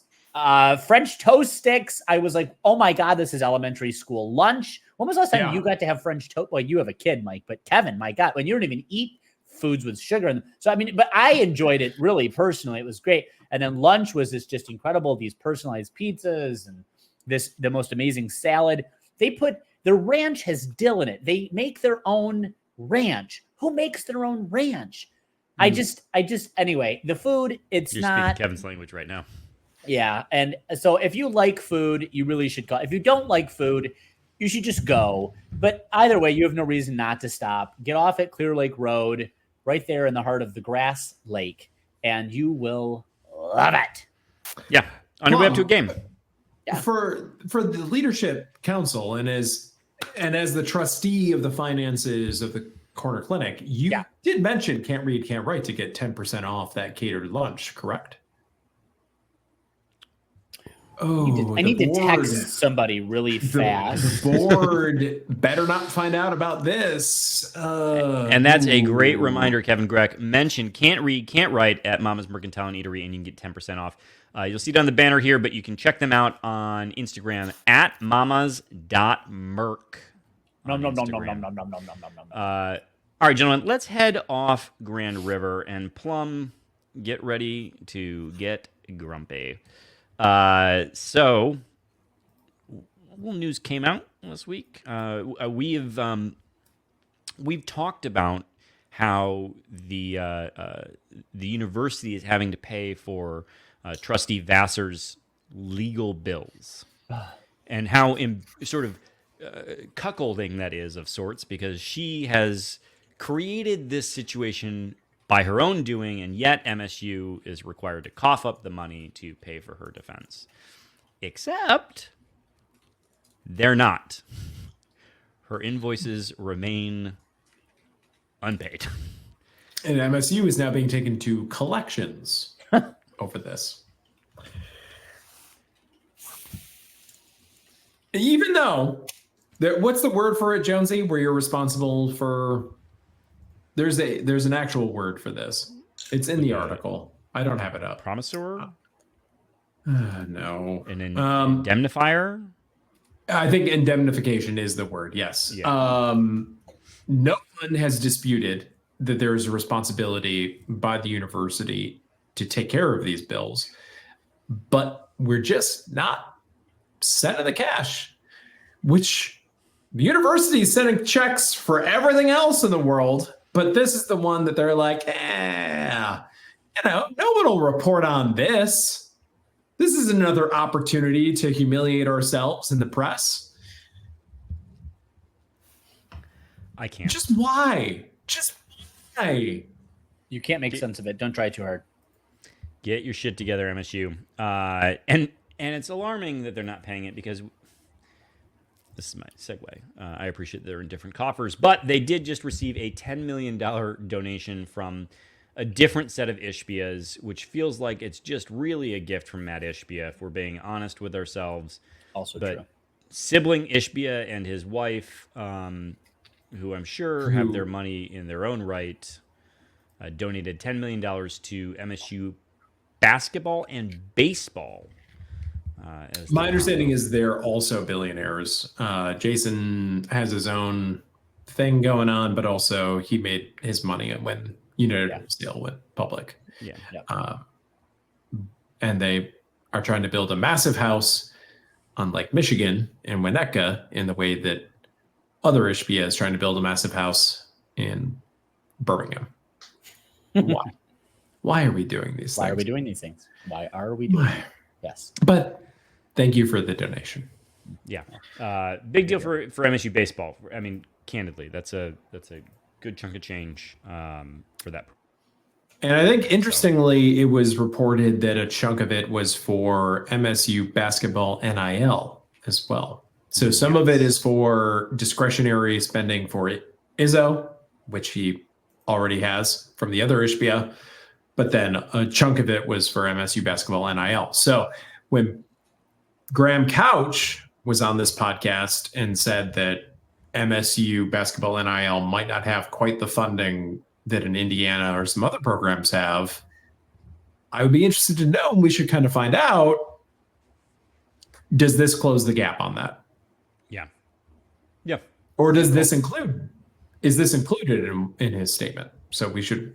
S3: French toast sticks. I was like, oh my God, this is elementary school lunch. When was the last time you got to have French toast? Well, you have a kid, Mike, but Kevin, my God, when you don't even eat foods with sugar in them. So, but I enjoyed it really personally. It was great. And then lunch was just incredible. These personalized pizzas and the most amazing salad. The ranch has dill in it. They make their own ranch. Who makes their own ranch? Anyway, the food, You're
S1: speaking Kevin's language right now.
S3: Yeah. And so if you like food, you really should go. If you don't like food, you should just go. But either way, you have no reason not to stop. Get off at Clear Lake Road, right there in the heart of the Grass Lake, and you will love it.
S1: Yeah. On your way up to a game.
S2: Yeah. For the leadership council and as the trustee of the finances of the Corner Clinic, you did mention Can't Read, Can't Write to get 10% off that catered lunch, correct?
S3: I need to text somebody really fast.
S2: The board better not find out about this.
S1: And that's a great reminder, Kevin Greck. Mention Can't Read, Can't Write at Mama's Mercantile and Eatery, and you can get 10% off. You'll see it on the banner here, but you can check them out on Instagram at mamas.merc.
S3: No.
S1: All right, gentlemen, let's head off Grand River, and Plum, get ready to get grumpy. So, little news came out this week. We've talked about how the university is having to pay for Trustee Vasser's legal bills, and how cuckolding that is of sorts, because she has created this situation by her own doing, and yet MSU is required to cough up the money to pay for her defense. Except they're not. Her invoices remain unpaid.
S2: And MSU is now being taken to collections over this. Even though, what's the word for it, Jonesy, where you're responsible for... There's an actual word for this. It's in the article. I don't have it up.
S1: Promissor?
S2: No.
S1: An indemnifier?
S2: I think indemnification is the word, yes. Yeah. No one has disputed that there is a responsibility by the university to take care of these bills, but we're just not sending the cash, which the university is sending checks for everything else in the world. But this is the one that they're like, no one will report on this. This is another opportunity to humiliate ourselves in the press.
S3: I can't.
S2: Just why?
S3: You can't make sense of it. Don't try too hard.
S1: Get your shit together, MSU. And it's alarming that they're not paying it, because this is my segue. I appreciate they're in different coffers, but they did just receive a $10 million donation from a different set of Ishbias, which feels like it's just really a gift from Matt Ishbia, if we're being honest with ourselves.
S3: Also
S1: but
S3: true.
S1: Sibling Ishbia and his wife, who I'm sure have their money in their own right, donated $10 million to MSU basketball and baseball.
S2: My understanding is they're also billionaires. Jason has his own thing going on, but also he made his money when United Steel went public.
S1: Yeah.
S2: And they are trying to build a massive house on Lake Michigan in Winnetka in the way that other Ishbia is trying to build a massive house in Birmingham. Why? Why are we doing these things?
S3: Why are we doing these things? Why are we doing it? Yes.
S2: But thank you for the donation.
S1: Yeah. Big deal for MSU baseball. I mean, candidly, that's a good chunk of change for that.
S2: And I think, interestingly, it was reported that a chunk of it was for MSU basketball NIL as well. So some of it is for discretionary spending for Izzo, which he already has from the other Ishbia. But then a chunk of it was for MSU basketball NIL. So when Graham Couch was on this podcast and said that MSU basketball NIL might not have quite the funding that an Indiana or some other programs have, I would be interested to know, and we should kind of find out, does this close the gap on that?
S1: Yeah.
S2: Or is this included in his statement? So we should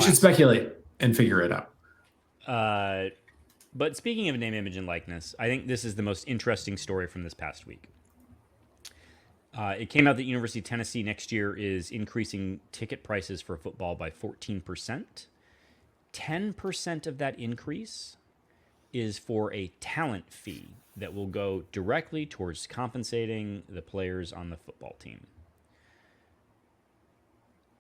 S2: speculate and figure it out.
S1: But speaking of name, image, and likeness, I think this is the most interesting story from this past week. It came out that University of Tennessee next year is increasing ticket prices for football by 14%. 10% of that increase is for a talent fee that will go directly towards compensating the players on the football team.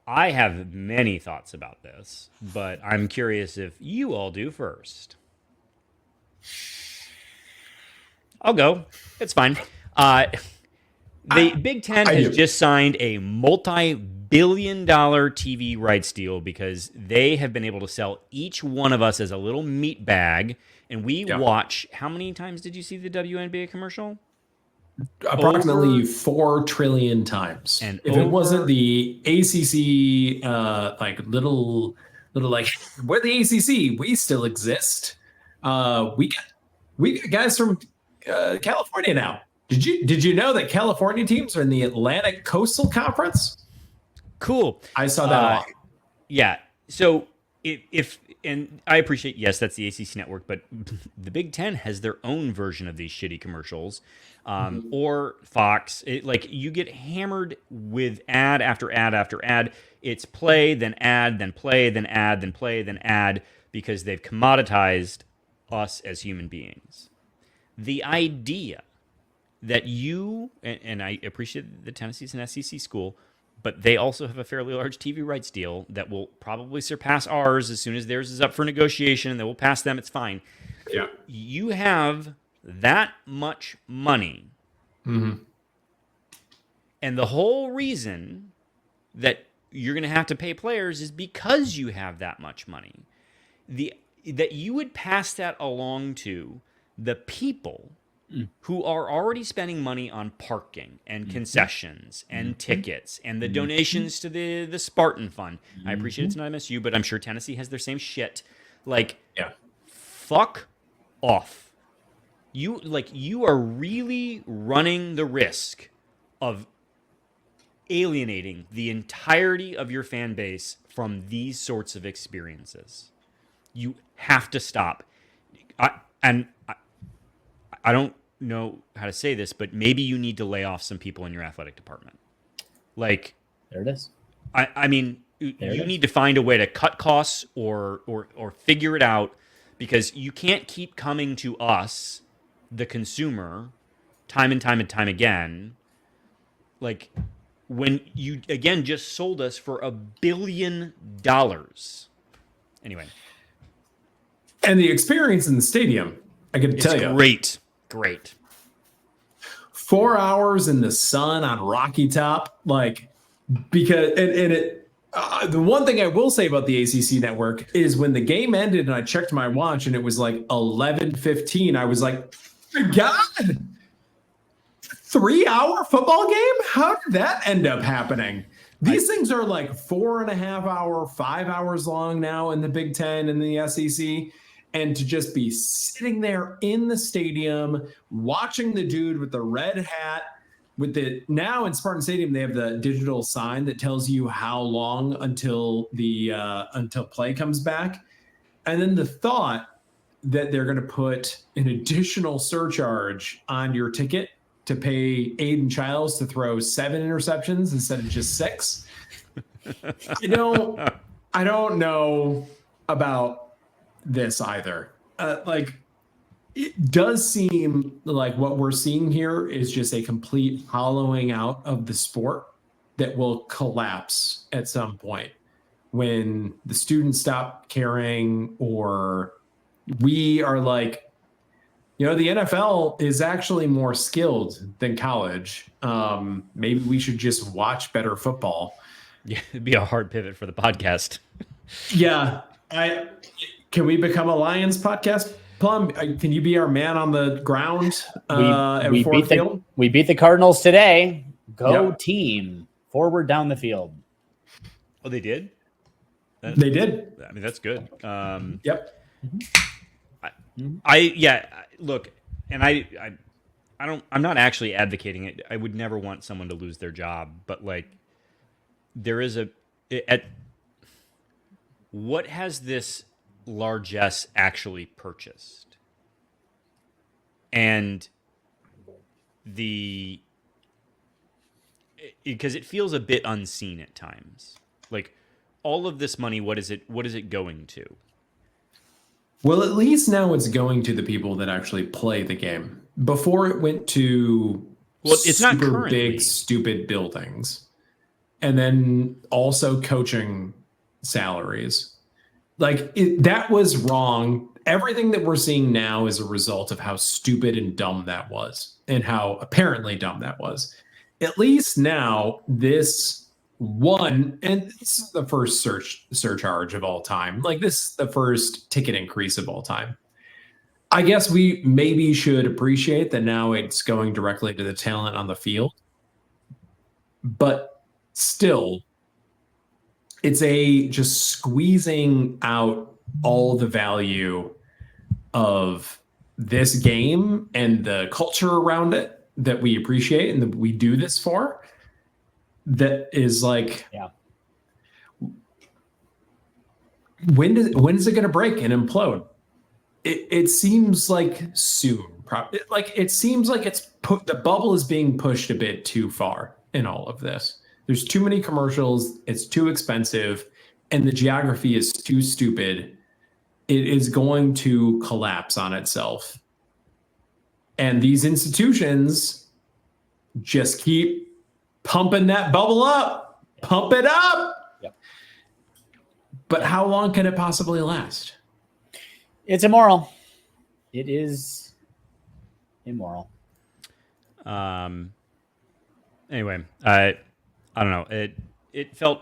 S1: I have many thoughts about this, but I'm curious if you all do first. I'll go. It's fine. The Big Ten has just signed a multi-billion-dollar TV rights deal because they have been able to sell each one of us as a little meat bag, and we watch. How many times did you see the WNBA commercial?
S2: Approximately 4 trillion times. And if it wasn't the ACC, little like, we're the ACC, we still exist. We got guys from California now. Did you know that California teams are in the Atlantic Coastal Conference?
S1: Cool.
S2: I saw that a lot.
S1: Yeah. So if and I appreciate, yes, that's the ACC Network, but the Big Ten has their own version of these shitty commercials, or Fox. You get hammered with ad after ad after ad. It's play, then ad, then play, then ad, then play, then ad, because they've commoditized us as human beings. The idea that you, and I appreciate that Tennessee's an SEC school, but they also have a fairly large TV rights deal that will probably surpass ours as soon as theirs is up for negotiation, and they will pass them. It's fine.
S2: Yeah.
S1: You have that much money.
S2: Mm-hmm.
S1: And the whole reason that you're going to have to pay players is because you have that much money. That you would pass that along to the people who are already spending money on parking and concessions and tickets and the donations to the Spartan Fund. I appreciate it's not MSU, but I'm sure Tennessee has their same shit. Fuck off. You are really running the risk of alienating the entirety of your fan base from these sorts of experiences. You have to stop. I don't know how to say this, but maybe you need to lay off some people in your athletic department.
S3: There it is.
S1: I mean, you need to find a way to cut costs or figure it out, because you can't keep coming to us, the consumer, time and time and time again. When you again just sold us for $1 billion. Anyway.
S2: And the experience in the stadium, I got to tell you.
S1: Great.
S2: 4 hours in the sun on Rocky Top, because the one thing I will say about the ACC Network is when the game ended and I checked my watch and it was 11:15, I was like, God, 3 hour football game? How did that end up happening? These things are like 4.5 hour, 5 hours long now in the Big Ten and the SEC. And to just be sitting there in the stadium, watching the dude with the red hat, now in Spartan Stadium, they have the digital sign that tells you how long until play comes back. And then the thought that they're going to put an additional surcharge on your ticket to pay Aiden Childes to throw 7 interceptions instead of just 6. I don't know about this either. It does seem like what we're seeing here is just a complete hollowing out of the sport that will collapse at some point when the students stop caring, or we are like, the NFL is actually more skilled than college. Maybe we should just watch better football.
S1: Yeah, it'd be a hard pivot for the podcast.
S2: Yeah. Can we become a Lions podcast, Plum? Can you be our man on the ground at Ford Field?
S3: We beat the Cardinals today. Go
S2: Yep.
S3: team. Forward down the field.
S1: Oh, they did?
S2: They did.
S1: I mean, that's good.
S2: Yep.
S1: Look, and I'm not actually advocating it. I would never want someone to lose their job, but like there is what has this largesse actually purchased? And because it feels a bit unseen at times. Like all of this money, what is it going to?
S2: Well, at least now it's going to the people that actually play the game. Before it went to
S1: it's not
S2: super
S1: currently
S2: big, stupid buildings. And then also coaching salaries. That was wrong. Everything that we're seeing now is a result of how stupid and dumb that was, and how apparently dumb that was. At least now, this one, and this is the first surcharge of all time. This is the first ticket increase of all time. I guess we maybe should appreciate that now it's going directly to the talent on the field. But still, it's just squeezing out all the value of this game and the culture around it that we appreciate and that we do this for. That is when is it going to break and implode? It seems like soon. It seems like the bubble is being pushed a bit too far in all of this. There's too many commercials. It's too expensive, and the geography is too stupid. It is going to collapse on itself. And these institutions just keep pumping that bubble up. Pump it up.
S3: Yep.
S2: But how long can it possibly last?
S3: It's immoral. It is immoral.
S1: Anyway, I don't know. It felt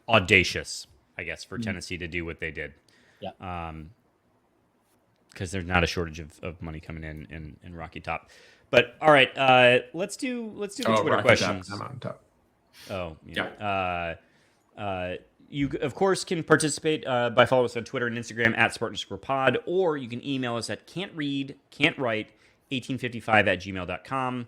S1: audacious, I guess, for Tennessee to do what they did.
S3: Yeah.
S1: Because there's not a shortage of money coming in Rocky Top. But all right, let's do the Twitter
S2: Rocky
S1: questions.
S2: Top. I'm on top.
S1: Oh, yeah. You, of course, can participate by following us on Twitter and Instagram at Spartan_pod, or you can email us at can'tread1855@gmail.com.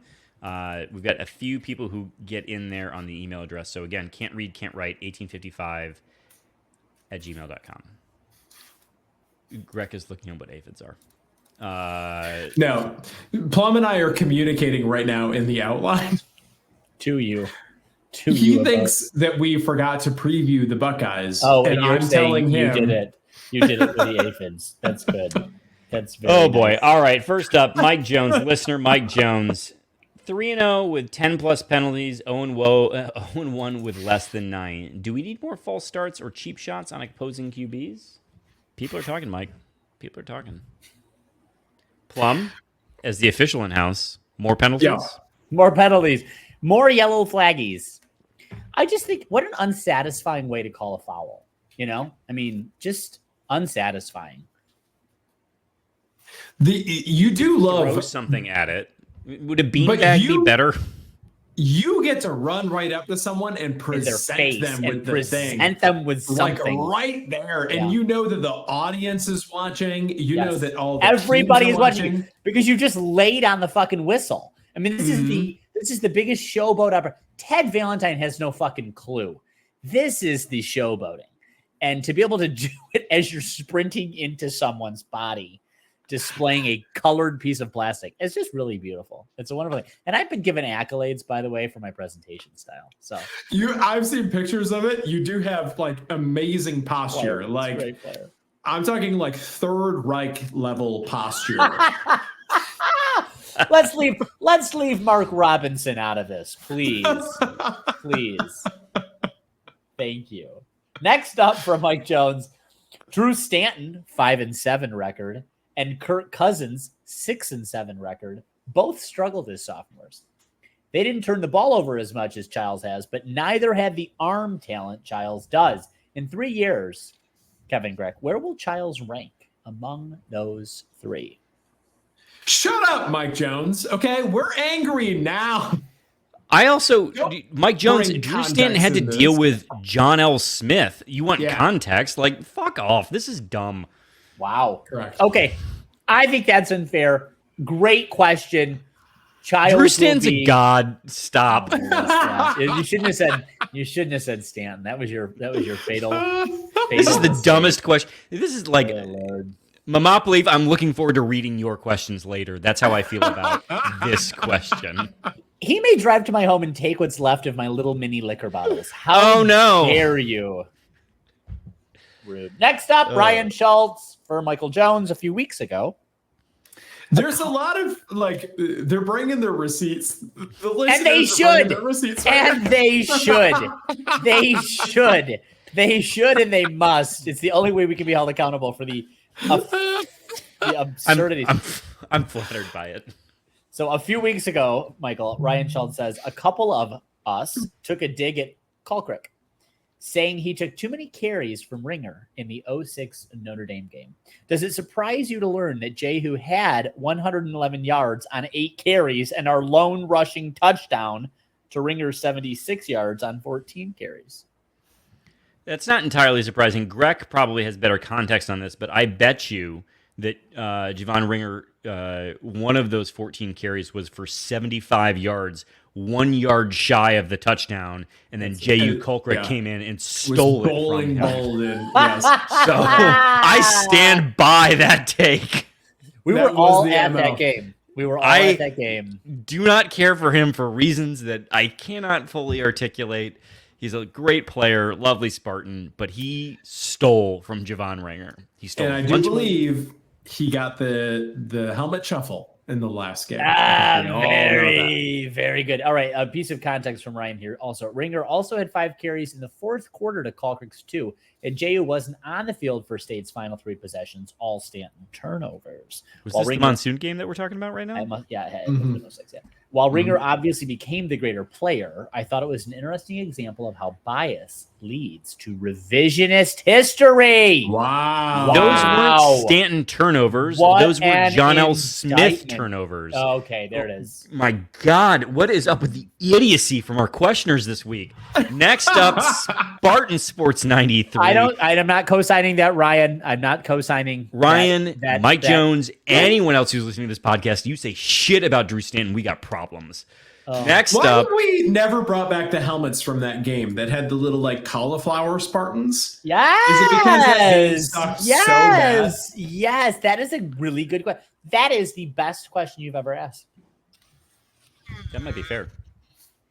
S1: We've got a few people who get in there on the email address. So again, can'tread1855@gmail.com. Greg is looking at what aphids are.
S2: No, Plum and I are communicating right now in the outline.
S3: To you.
S2: He thinks that we forgot to preview the Buckeyes.
S3: Oh,
S2: and
S3: you're
S2: I'm telling him
S3: you did it. You did it with the aphids. That's good. That's very
S1: Oh boy!
S3: nice.
S1: All right. First up, Mike Jones, listener Mike Jones, 3-0 with 10+ penalties, 0-1 with less than 9. Do we need more false starts or cheap shots on opposing QBs? People are talking, Mike. People are talking. Plum, as the official in house, more penalties.
S2: Yeah.
S3: More penalties. More yellow flaggies. I just think, what an unsatisfying way to call a foul. I mean, just unsatisfying.
S2: You do love
S1: Throw something at it. Would a beanbag be better?
S2: you get to run right up to someone and
S3: in their
S2: present
S3: face
S2: them
S3: and
S2: with the thing.
S3: present them with something.
S2: Like right there. And
S3: Yeah.
S2: you know that the audience is watching. You know that all the
S3: everybody
S2: teams
S3: is
S2: are
S3: watching you because you just laid on the fucking whistle. I mean, this is the biggest showboat ever. Ted Valentine has no fucking clue. This is the showboating. And to be able to do it as you're sprinting into someone's body, displaying a colored piece of plastic, it's just really beautiful. It's a wonderful thing. And I've been given accolades, by the way, for my presentation style. So
S2: I've seen pictures of it. You do have like amazing posture. Like I'm talking like Third Reich level posture.
S3: Let's leave Mark Robinson out of this, please. Please. Thank you. Next up from Mike Jones, Drew Stanton, 5-7 record, and Kirk Cousins, 6-7 record. Both struggled as sophomores. They didn't turn the ball over as much as Childes has, but neither had the arm talent Childes does. In 3 years, Kevin Greck, where will Childes rank among those three?
S2: Shut up, Mike Jones. Okay, we're angry now.
S1: I also, Mike Jones,
S2: bring
S1: Drew Stanton had to
S2: context in
S1: deal
S2: this.
S1: with John L. Smith. You want
S2: Yeah.
S1: context? Like, fuck off. This is dumb.
S3: Wow.
S2: Correct.
S3: Okay. I think that's unfair. Great question. Childes
S1: Drew Stanton's
S3: will
S1: a
S3: be-
S1: god. Stop.
S3: Yeah. You shouldn't have said Stanton. That was your fatal.
S1: This is the dumbest question. This is like
S3: Oh, Lord.
S1: Mama Believe. I'm looking forward to reading your questions later. That's how I feel about this question.
S3: He may drive to my home and take what's left of my little mini liquor bottles. How
S1: Oh, no.
S3: dare you? Rude. Next up, Ryan Schultz for Michael Jones a few weeks ago.
S2: There's a lot of like they're bringing their receipts. The
S3: And they
S2: listeners are bringing
S3: should.
S2: their receipts
S3: And they should. They should. They should and they must. It's the only way we can be held accountable for the absurdities.
S1: I'm flattered by it.
S3: So a few weeks ago, Michael, Ryan Schultz says, a couple of us took a dig at Colcrick, saying he took too many carries from Ringer in the 06 Notre Dame game. Does it surprise you to learn that Jehu had 111 yards on 8 carries and our lone rushing touchdown to Ringer's 76 yards on 14 carries?
S1: That's not entirely surprising. Greg probably has better context on this, but I bet you that Javon Ringer, one of those 14 carries was for 75 yards, 1 yard shy of the touchdown, and then J.U. Colcrick came in and stole it from him.
S2: Yes.
S1: So I stand by that take.
S3: We
S2: That
S3: were
S2: was
S3: all
S2: the
S3: at
S2: MO.
S3: that game. We were all at that game.
S1: Do not care for him for reasons that I cannot fully articulate. He's a great player, lovely Spartan, but he stole from Javon Ringer. He stole.
S2: And I do believe he got the helmet shuffle in the last game.
S3: Very good. All right, a piece of context from Ryan here. Also, Ringer also had 5 carries in the fourth quarter to Colcrick's 2, and J.U. wasn't on the field for State's final 3 possessions, all Stanton turnovers.
S1: Was
S3: While
S1: this
S3: Ringer-
S1: the monsoon game that we're talking about right now?
S3: it was the 06, yeah. While Ringer obviously became the greater player, I thought it was an interesting example of how bias leads to revisionist history.
S2: Wow.
S1: Those
S3: Wow.
S1: weren't Stanton turnovers.
S3: What
S1: Those were
S3: an
S1: John L. Smith
S3: indictment.
S1: turnovers.
S3: Okay, there it is.
S1: My God, what is up with the idiocy from our questioners this week? Next up, Spartan Sports 93.
S3: I'm not co-signing that, Ryan. I'm not co-signing
S1: Ryan,
S3: that-
S1: Mike Jones, anyone else who's listening to this podcast, you say shit about Drew Stanton, we got problems. Next
S2: Why
S1: up,
S2: have we never brought back the helmets from that game that had the little like cauliflower Spartans?
S3: Yes.
S2: Is it because that game sucked so bad?
S3: Yes. That is a really good question. That is the best question you've ever asked.
S1: that might be fair.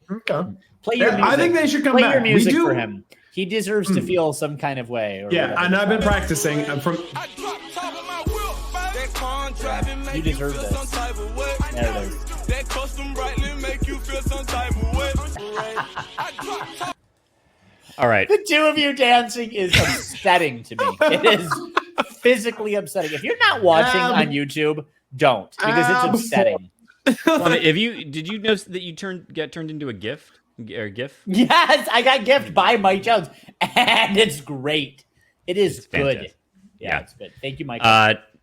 S2: Okay.
S3: Play your music.
S2: I think they should come
S3: Play
S2: back.
S3: your music
S2: we do.
S3: for him. He deserves to feel some kind of way. Or
S2: Yeah,
S3: whatever
S2: and
S3: it's
S2: I've been
S3: called.
S2: practicing. I'm from.
S4: I drop top of my whip, that car driving make
S3: You
S4: you
S3: deserve
S4: feel
S3: this.
S4: some type of way.
S3: There it is.
S4: That custom brightly make you feel some type of way. I drop top.
S1: All right.
S3: The two of you dancing is upsetting to me. It is physically upsetting. If you're not watching on YouTube, don't, because it's upsetting.
S1: Did you notice that you get turned into a GIF? Or GIF?
S3: Yes, I got gift by Mike Jones, and it's great. It is good.
S1: fantastic.
S3: Yeah,
S1: Yeah.
S3: it's good. Thank you, Mike.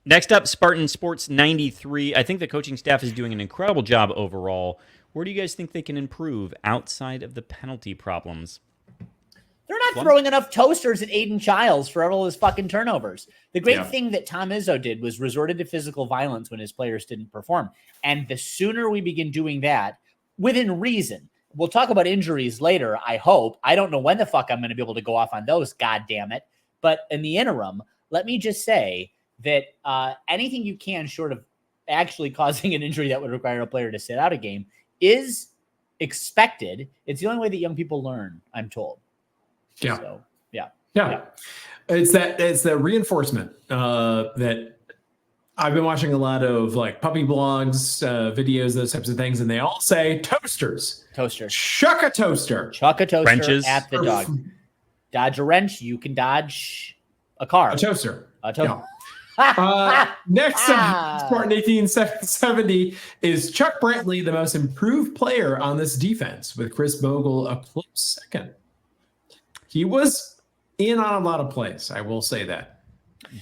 S1: Next up, Spartan Sports 93. I think the coaching staff is doing an incredible job overall. Where do you guys think they can improve outside of the penalty problems?
S3: They're not throwing enough toasters at Aiden Childes for all his fucking turnovers. The great thing that Tom Izzo did was resorted to physical violence when his players didn't perform. And the sooner we begin doing that, within reason, we'll talk about injuries later, I hope. I don't know when the fuck I'm going to be able to go off on those, God damn it. But in the interim, let me just say that anything you can short of actually causing an injury that would require a player to sit out a game is expected. It's the only way that young people learn, I'm told.
S2: Yeah.
S3: So,
S2: yeah. It's that reinforcement that I've been watching a lot of like puppy blogs, videos, those types of things, and they all say toasters. Chuck a toaster.
S1: Wrenches.
S3: At the dog. Dodge a wrench. You can dodge a car.
S2: A toaster.
S3: Yeah.
S2: Next, Spartan 1870 is Chuck Brantley, the most improved player on this defense, with Chris Bogle a close second. He was in on a lot of plays. I will say that.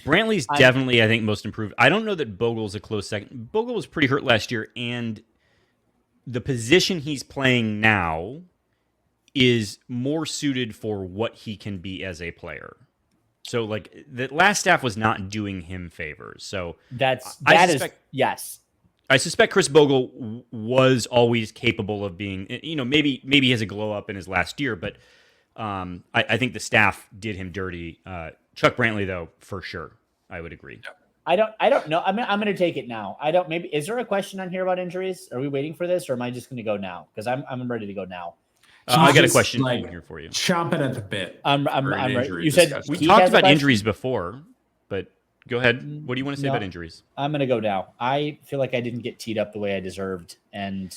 S1: Brantley's definitely, I think, most improved. I don't know that Bogle's a close second. Bogle was pretty hurt last year, and the position he's playing now is more suited for what he can be as a player. So, like, the last staff was not doing him favors. So
S3: yes.
S1: I suspect Chris Bogle was always capable of being, maybe he has a glow up in his last year, but I think the staff did him dirty. Chuck Brantley, though, for sure, I would agree.
S3: I don't know. I'm going to take it now. Is there a question on here about injuries? Are we waiting for this, or am I just going to go now? Because I'm ready to go now.
S1: I got a question here for you.
S2: Chomping at the bit.
S3: I'm ready. You said
S1: we talked about injuries before, but go ahead. What do you want to say about injuries?
S3: I'm going to go now. I feel like I didn't get teed up the way I deserved, and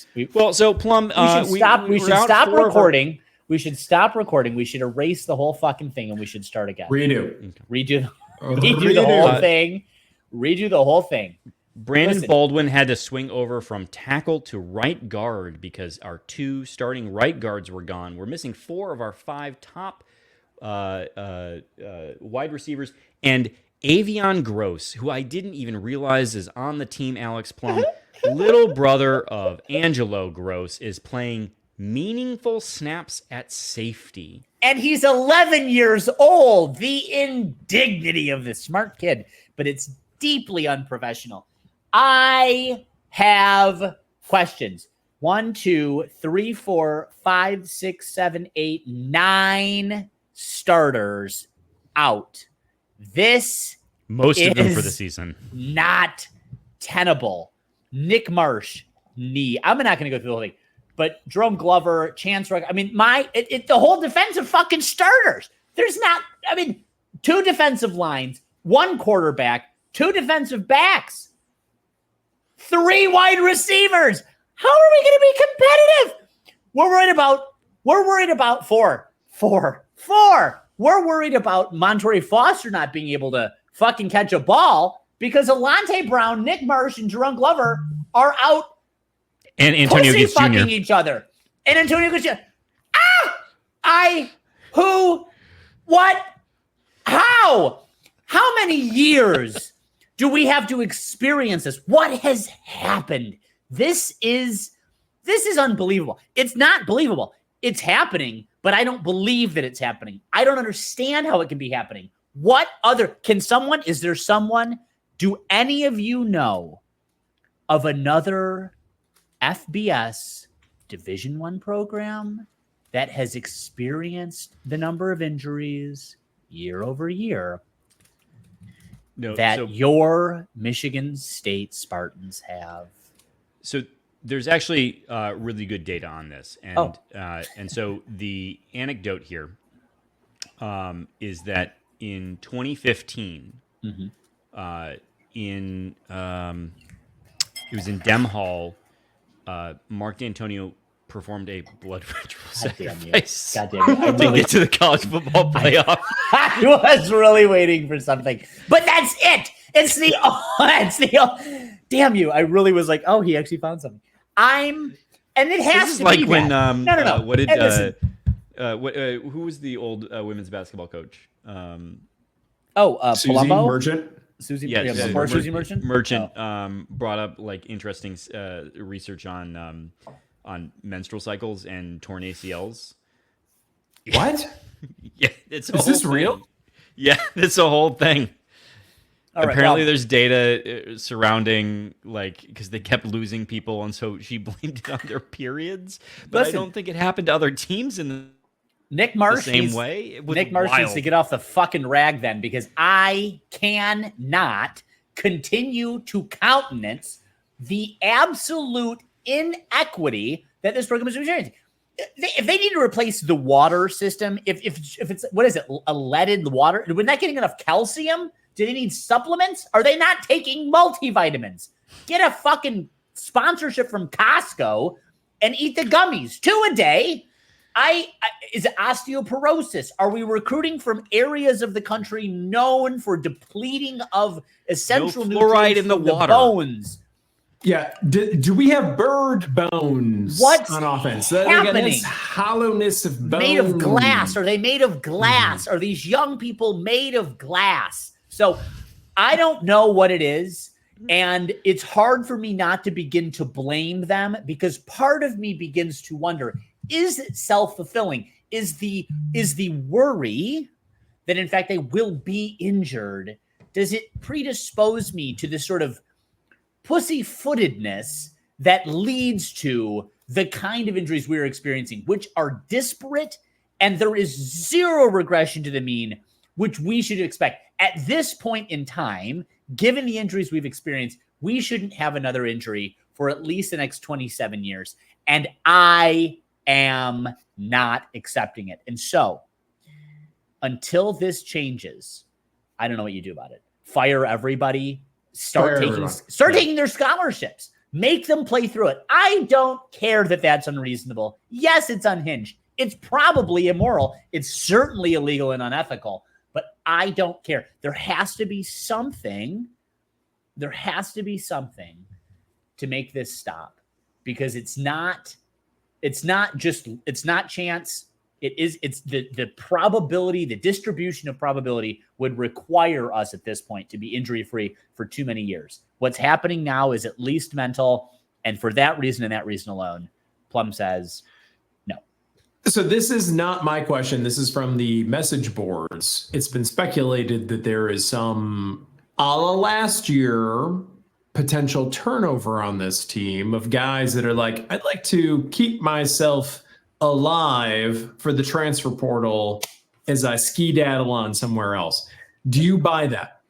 S1: so Plum,
S3: we should stop recording. We should stop recording. We should erase the whole fucking thing, and we should start again.
S2: Redo
S3: the whole thing. Redo the whole thing.
S1: Brandon Baldwin had to swing over from tackle to right guard because our two starting right guards were gone. We're missing 4 of our 5 top wide receivers. And Avion Gross, who I didn't even realize is on the team, Alex Plum, little brother of Angelo Gross, is playing meaningful snaps at safety.
S3: And he's 11 years old. The indignity of this smart kid. But it's deeply unprofessional. I have questions. 1, 2, 3, 4, 5, 6, 7, 8, 9 starters out. This
S1: most of them for the season.
S3: Not tenable. Nick Marsh, knee. I'm not going to go through the whole thing. But Jerome Glover, Chance Ruck. I mean, the whole defensive fucking starters. There's not. 2 defensive lines, 1 quarterback, 2 defensive backs. 3 wide receivers. How are we going to be competitive? We're worried about 4. We're worried about Montorie Foster not being able to fucking catch a ball because Alante Brown, Nick Marsh, and Jerome Glover are out
S1: and Antonio gets
S3: fucking
S1: Jr.
S3: each other. And Antonio gets Jr. Who, what, how? How many years do we have to experience this? What has happened? This is unbelievable. It's not believable. It's happening, but I don't believe that it's happening. I don't understand how it can be happening. Is there someone, do any of you know of another FBS Division I program that has experienced the number of injuries year over year your Michigan State Spartans have?
S1: So there's actually really good data on this, and so the anecdote here is that in 2015, it was in Dem Hall. Mark D'Antonio performed a blood ritual sacrifice
S3: God damn
S1: to get to the college football playoff.
S3: I was really waiting for something, but that's it. Damn you! I really was like, oh, he actually found something. And it has to
S1: like
S3: be
S1: when
S3: no.
S1: What did who was the old women's basketball coach?
S2: Susie
S3: Palumbo?
S2: Merchant.
S3: Susie,
S1: Yeah,
S3: before Susie Merchant.
S1: Merchant brought up like interesting research on menstrual cycles and torn ACLs.
S2: What?
S1: Yeah, it's
S2: Is this real?
S1: Yeah, it's a whole thing.
S3: All right,
S1: Apparently,
S3: well,
S1: there's data surrounding like because they kept losing people, and so she blamed it on their periods. But
S3: Listen,
S1: I don't think it happened to other teams in the
S3: Nick Marsh
S1: same way. It was
S3: Nick Marsh needs
S1: wild.
S3: to get off the fucking rag then, because I cannot continue to countenance the absolute inequity that this program is experiencing. If they need to replace the water system, if it's what is it, a leaded water? We're not getting enough calcium. Do they need supplements? Are they not taking multivitamins? Get a fucking sponsorship from Costco and eat the gummies, 2 a day. Is it osteoporosis? Are we recruiting from areas of the country known for depleting of essential
S1: No fluoride
S3: nutrients
S1: in the
S3: from
S1: water.
S3: bones?
S2: Yeah. Do we have bird bones
S3: What's
S2: on offense?
S3: happening?
S2: Hollowness of bone.
S3: Made of glass. Are they made of glass? Are these young people made of glass? So I don't know what it is. And it's hard for me not to begin to blame them, because part of me begins to wonder, is it self-fulfilling? Is the worry that in fact they will be injured, does it predispose me to this sort of pussyfootedness that leads to the kind of injuries we're experiencing, which are disparate, and there is zero regression to the mean, which we should expect. At this point in time, given the injuries we've experienced, we shouldn't have another injury for at least the next 27 years. And I am not accepting it. And so until this changes, I don't know what you do about it. Fire everybody. Start taking their scholarships. Make them play through it. I don't care that that's unreasonable. Yes, it's unhinged. It's probably immoral. It's certainly illegal and unethical. But I don't care. There has to be something. There has to be something to make this stop, because it's not chance. It's the probability, the distribution of probability would require us at this point to be injury-free for too many years. What's happening now is at least mental. And for that reason and that reason alone, Plum says no.
S2: So this is not my question. This is from the message boards. It's been speculated that there is some a la last year potential turnover on this team of guys that are like, I'd like to keep myself alive for the transfer portal as I ski-daddle on somewhere else. Do you buy that?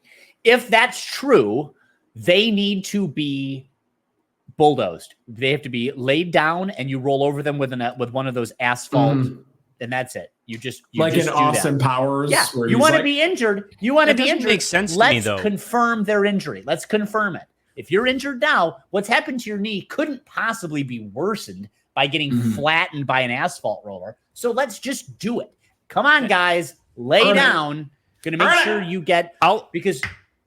S3: If that's true, they need to be bulldozed. They have to be laid down, and you roll over them with one of those asphalt, and that's it. You
S2: like
S3: just
S2: in
S3: do
S2: Austin
S3: that.
S2: Powers.
S3: Yeah,
S2: where
S3: you want to be injured. You want to be injured.
S1: Makes sense to
S3: Let's
S1: me, though.
S3: confirm their injury. Let's confirm it. If you're injured now, what's happened to your knee couldn't possibly be worsened by getting flattened by an asphalt roller. So let's just do it. Come on, guys, lay down. Going to make sure you get out, because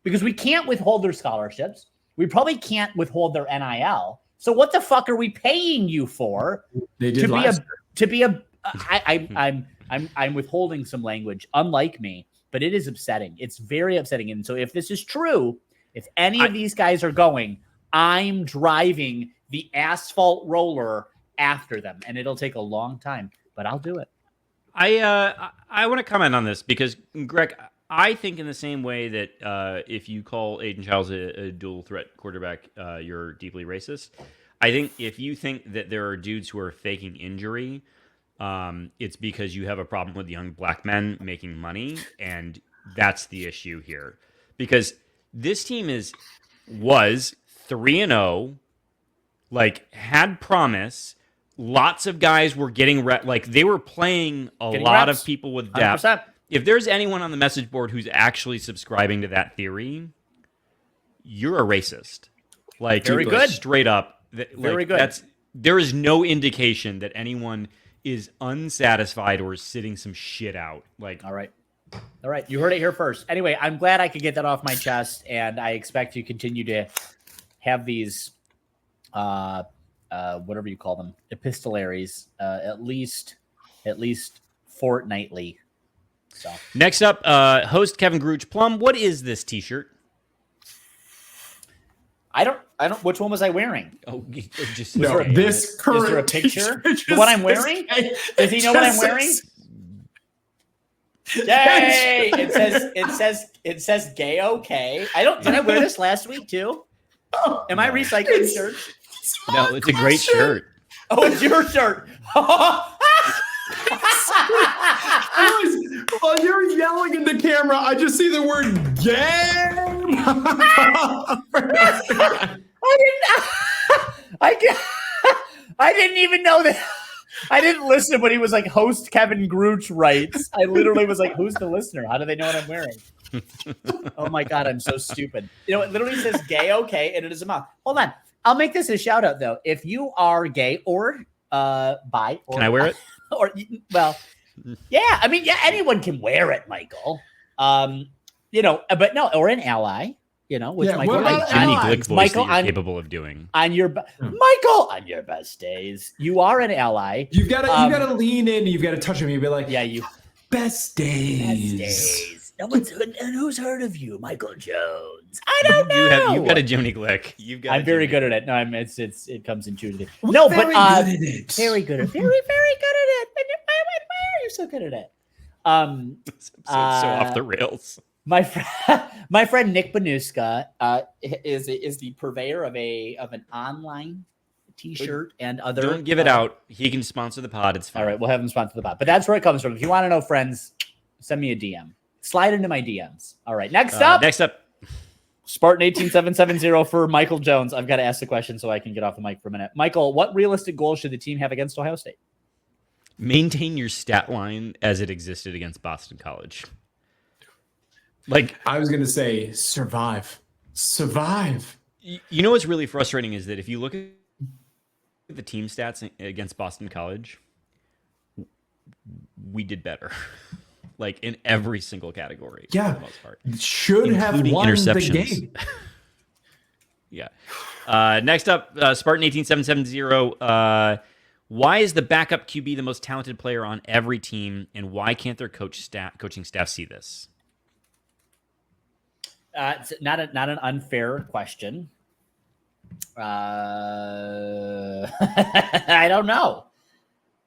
S3: we can't withhold their scholarships. We probably can't withhold their NIL. So what the fuck are we paying you for?
S2: They did
S3: I'm withholding some language, unlike me, but it is upsetting. It's very upsetting. And so if this is true, if any of these guys are going, I'm driving the asphalt roller after them, and it'll take a long time, but I'll do it.
S1: I want to comment on this because, Greg, I think in the same way that if you call Aiden Childes a dual threat quarterback, you're deeply racist. I think if you think that there are dudes who are faking injury, it's because you have a problem with young black men making money, and that's the issue here. Because this team was 3-0, like had promise. Lots of guys were getting they were playing a lot of people with depth.
S3: 100%.
S1: If there's anyone on the message board who's actually subscribing to that theory, you're a racist. Like,
S3: Very good.
S1: Straight up.
S3: Very good.
S1: There is no indication that anyone is unsatisfied or is sitting some shit out. Like,
S3: All right. You heard it here first. Anyway, I'm glad I could get that off my chest, and I expect to continue to have these, whatever you call them, epistolaries, at least fortnightly. So
S1: next up, host Kevin Gruch. Plum, what is this T-shirt?
S3: I don't. Which one was I wearing?
S1: Oh, just
S2: No, this current
S3: Is there a picture?
S2: t-shirt
S3: The one I'm
S2: just
S3: wearing?
S2: says-
S3: Does he know what I'm wearing? Yay! It says gay okay. Did I wear this last week too? Am I recycling shirts?
S1: No, it's a great shirt.
S3: Oh, it's your shirt.
S2: While you're yelling in the camera, I just see the word game.
S3: I didn't even know that. I didn't listen when he was like, host Kevin Grooch writes. I literally was like, who's the listener? How do they know what I'm wearing? Oh my God, I'm so stupid. You know, it literally says gay okay, and it is a mouth. Hold on. I'll make this a shout out though. If you are gay or bi, or,
S1: Can I wear it?
S3: Or well, yeah. I mean, yeah, anyone can wear it, Michael. You know, but no, or an ally. You know, which
S2: Yeah,
S3: Michael,
S2: what about
S1: Johnny
S2: allies?
S1: Glick voice
S3: Michael,
S1: that you're capable of doing.
S3: on your Michael on your best days, you are an ally.
S2: You've got to lean in. You've got to touch him. You'd be like,
S3: Yeah, you
S2: best days.
S3: best days. No one's and who's heard of you, Michael Jones? I don't know.
S1: You've got a Johnny Glick. You've got.
S3: I'm very good at it. No, it comes intuitively. No, but
S2: Very good at it.
S3: very good at very good at it. Why are you so good at it?
S1: So off the rails.
S3: My friend Nick Banuska is the purveyor of an online T-shirt and other.
S1: Don't give it out. He can sponsor the pod. It's fine.
S3: All right, we'll have him sponsor the pod. But that's where it comes from. If you want to know, friends, send me a DM. Slide into my DMs. All right, next up, Spartan 18770 for Michael Jones. I've got to ask the question so I can get off the mic for a minute. Michael, what realistic goal should the team have against Ohio State?
S1: Maintain your stat line as it existed against Boston College. Like
S2: I was going to say, survive.
S1: You know what's really frustrating is that if you look at the team stats against Boston College, we did better. Like in every single category.
S2: Yeah.
S1: For the most part.
S2: Should have
S1: Including
S2: won the
S1: interceptions.
S2: game.
S1: Yeah. Next up, Spartan 18770. Why is the backup QB the most talented player on every team, and why can't their coaching staff see this?
S3: It's not an unfair question. I don't know.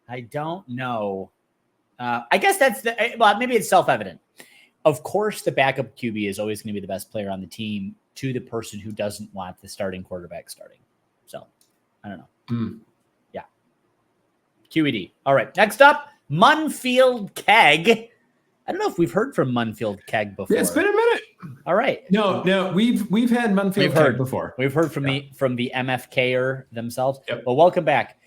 S3: I guess that's maybe it's self-evident. Of course, the backup QB is always going to be the best player on the team to the person who doesn't want the starting quarterback starting. So, I don't know. Yeah. QED. All right. Next up, Munfield Keg. I don't know if we've heard from Munfield Keg before.
S2: Yeah, it's been a minute.
S3: All right.
S2: No, we've had Munfield Keg before.
S3: We've heard from the MFKer themselves.
S2: Yep.
S3: Well, welcome back,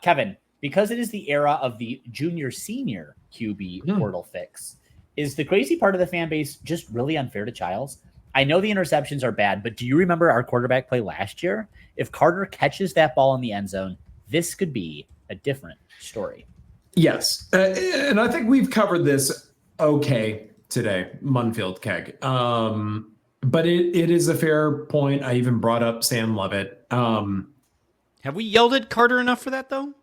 S3: Kevin. Because it is the era of the junior-senior QB portal fix, is the crazy part of the fan base just really unfair to Childs? I know the interceptions are bad, but do you remember our quarterback play last year? If Carter catches that ball in the end zone, this could be a different story.
S2: Yes. And I think we've covered this okay today, Munfield Keg. But it is a fair point. I even brought up Sam Lovett.
S1: Have we yelled at Carter enough for that, though?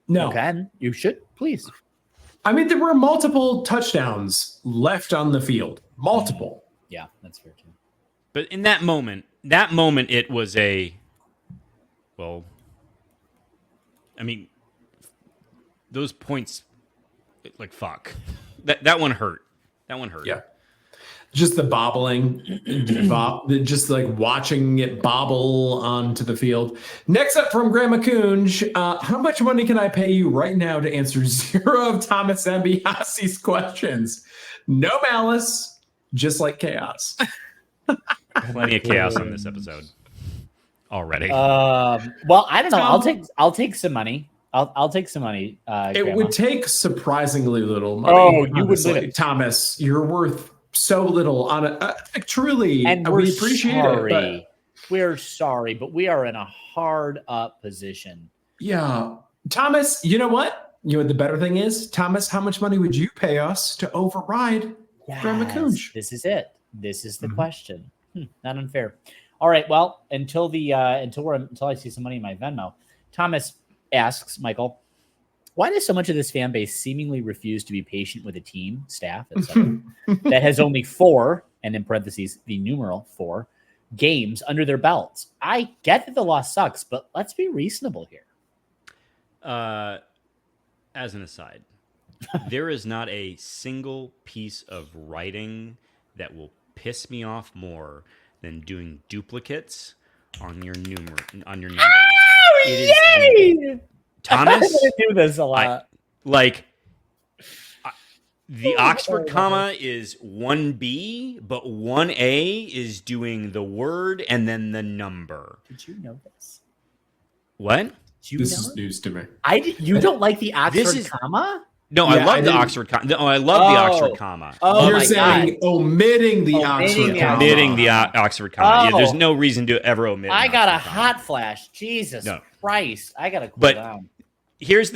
S2: No.
S3: You can. You should, please.
S2: I mean, there were multiple touchdowns left on the field. Multiple.
S3: Yeah, that's fair too.
S1: But in that moment, it was I mean, those points, like, fuck. That one hurt.
S2: Yeah. Just the bobbling, just like watching it bobble onto the field. Next up from Grandma Coonge, how much money can I pay you right now to answer 0 of Thomas Mbiasi's questions? No malice, just like chaos.
S1: Plenty of chaos on this episode already.
S3: Well, I don't know. I'll take some money. I'll take some money.
S2: It would take surprisingly little money.
S3: Oh, you would live it.
S2: Thomas, you're worth so little on it. Truly,
S3: and
S2: we appreciate it. But
S3: we're sorry, but we are in a hard up position.
S2: Yeah. Thomas, you know what? You know what the better thing is? Thomas, how much money would you pay us to override Grandma Coonge?
S3: This is it. This is the question. Not unfair. All right. Well, until I see some money in my Venmo, Thomas asks, Michael, why does so much of this fan base seemingly refuse to be patient with a team, staff, etc., that has only 4, and in parentheses, the numeral 4, games under their belts. I get that the loss sucks, but let's be reasonable here.
S1: As an aside, there is not a single piece of writing that will piss me off more than doing duplicates on your numbers.
S3: Oh, yay!
S1: Thomas,
S3: I do this a lot.
S1: The Oxford comma is 1B, but 1A is doing the word and then the number.
S3: Did you know this?
S1: What?
S2: This is news to me.
S3: You don't like the Oxford comma?
S1: No,
S2: Yeah,
S1: I love the Oxford comma. No, I love the Oxford comma.
S3: Oh,
S2: You're saying omitting the Oxford comma.
S1: Omitting the Oxford comma. Yeah, there's no reason to ever omit.
S3: I got a hot flash. Jesus Christ. I got to cool down.
S1: Here's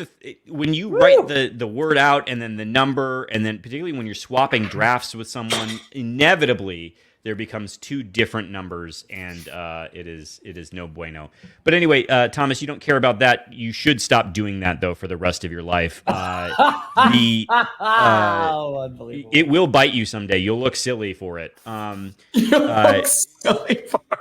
S1: when you write the word out and then the number, and then particularly when you're swapping drafts with someone, inevitably there becomes two different numbers, and it is no bueno. But anyway, Thomas, you don't care about that. You should stop doing that though for the rest of your life. Unbelievable. It will bite you someday. You'll look silly for it.
S2: You'll look silly for it.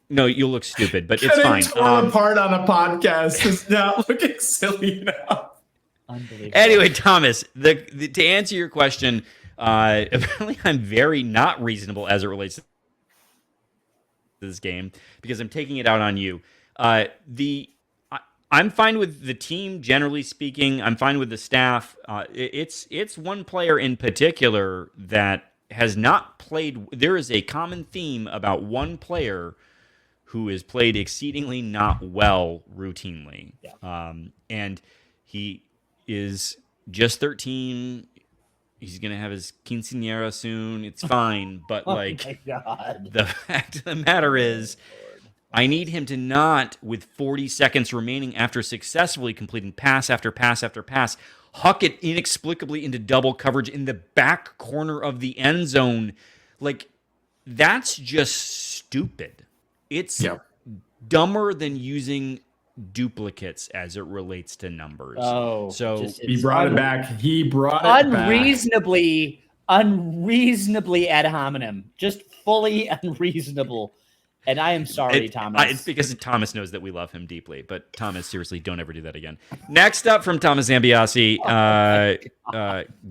S1: No, you'll look stupid, but it's fine.
S2: Torn apart on a podcast is not looking silly enough.
S3: Unbelievable.
S1: Anyway, Thomas, to answer your question, apparently I'm very not reasonable as it relates to this game because I'm taking it out on you. I'm fine with the team, generally speaking. I'm fine with the staff. It's one player in particular that has not played. There is a common theme about one player who has played exceedingly not well routinely. Yeah. And he is just 13. He's going to have his quinceañera soon. It's fine. But the fact of the matter is, I need him to not, with 40 seconds remaining after successfully completing pass after pass after pass, huck it inexplicably into double coverage in the back corner of the end zone. That's just stupid. It's dumber than using duplicates as it relates to numbers.
S3: Oh,
S2: so he brought it back. He brought it
S3: unreasonably ad hominem, just fully unreasonable. And I am sorry, Thomas.
S1: It's because Thomas knows that we love him deeply. But Thomas, seriously, don't ever do that again. Next up from Thomas Zambiasi,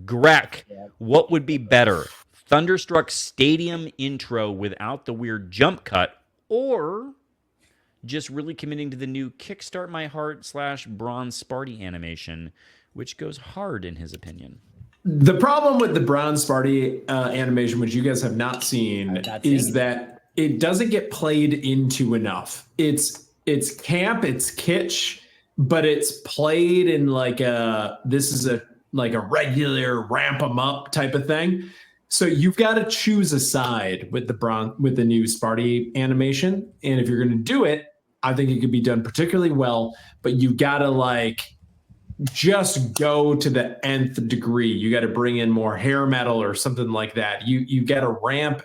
S1: Greg, what would be better? Thunderstruck Stadium intro without the weird jump cut, or just really committing to the new Kickstart My Heart / Bronze Sparty animation, which goes hard in his opinion.
S2: The problem with the Bronze Sparty animation, which you guys have not seen, is that it doesn't get played into enough. It's camp, it's kitsch, but it's played in this is a regular ramp 'em up type of thing. So you've got to choose a side with the new Sparty animation. And if you're going to do it, I think it could be done particularly well, but you got to just go to the nth degree. You got to bring in more hair metal or something like that. You got to ramp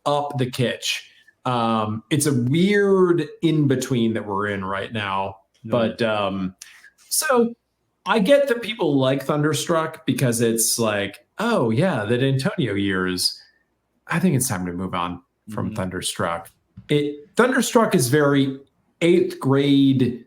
S2: up the kitsch. It's a weird in between that we're in right now. But so I get that people like Thunderstruck because it's oh yeah, that Antonio years. I think it's time to move on from Thunderstruck. Thunderstruck is very 8th grade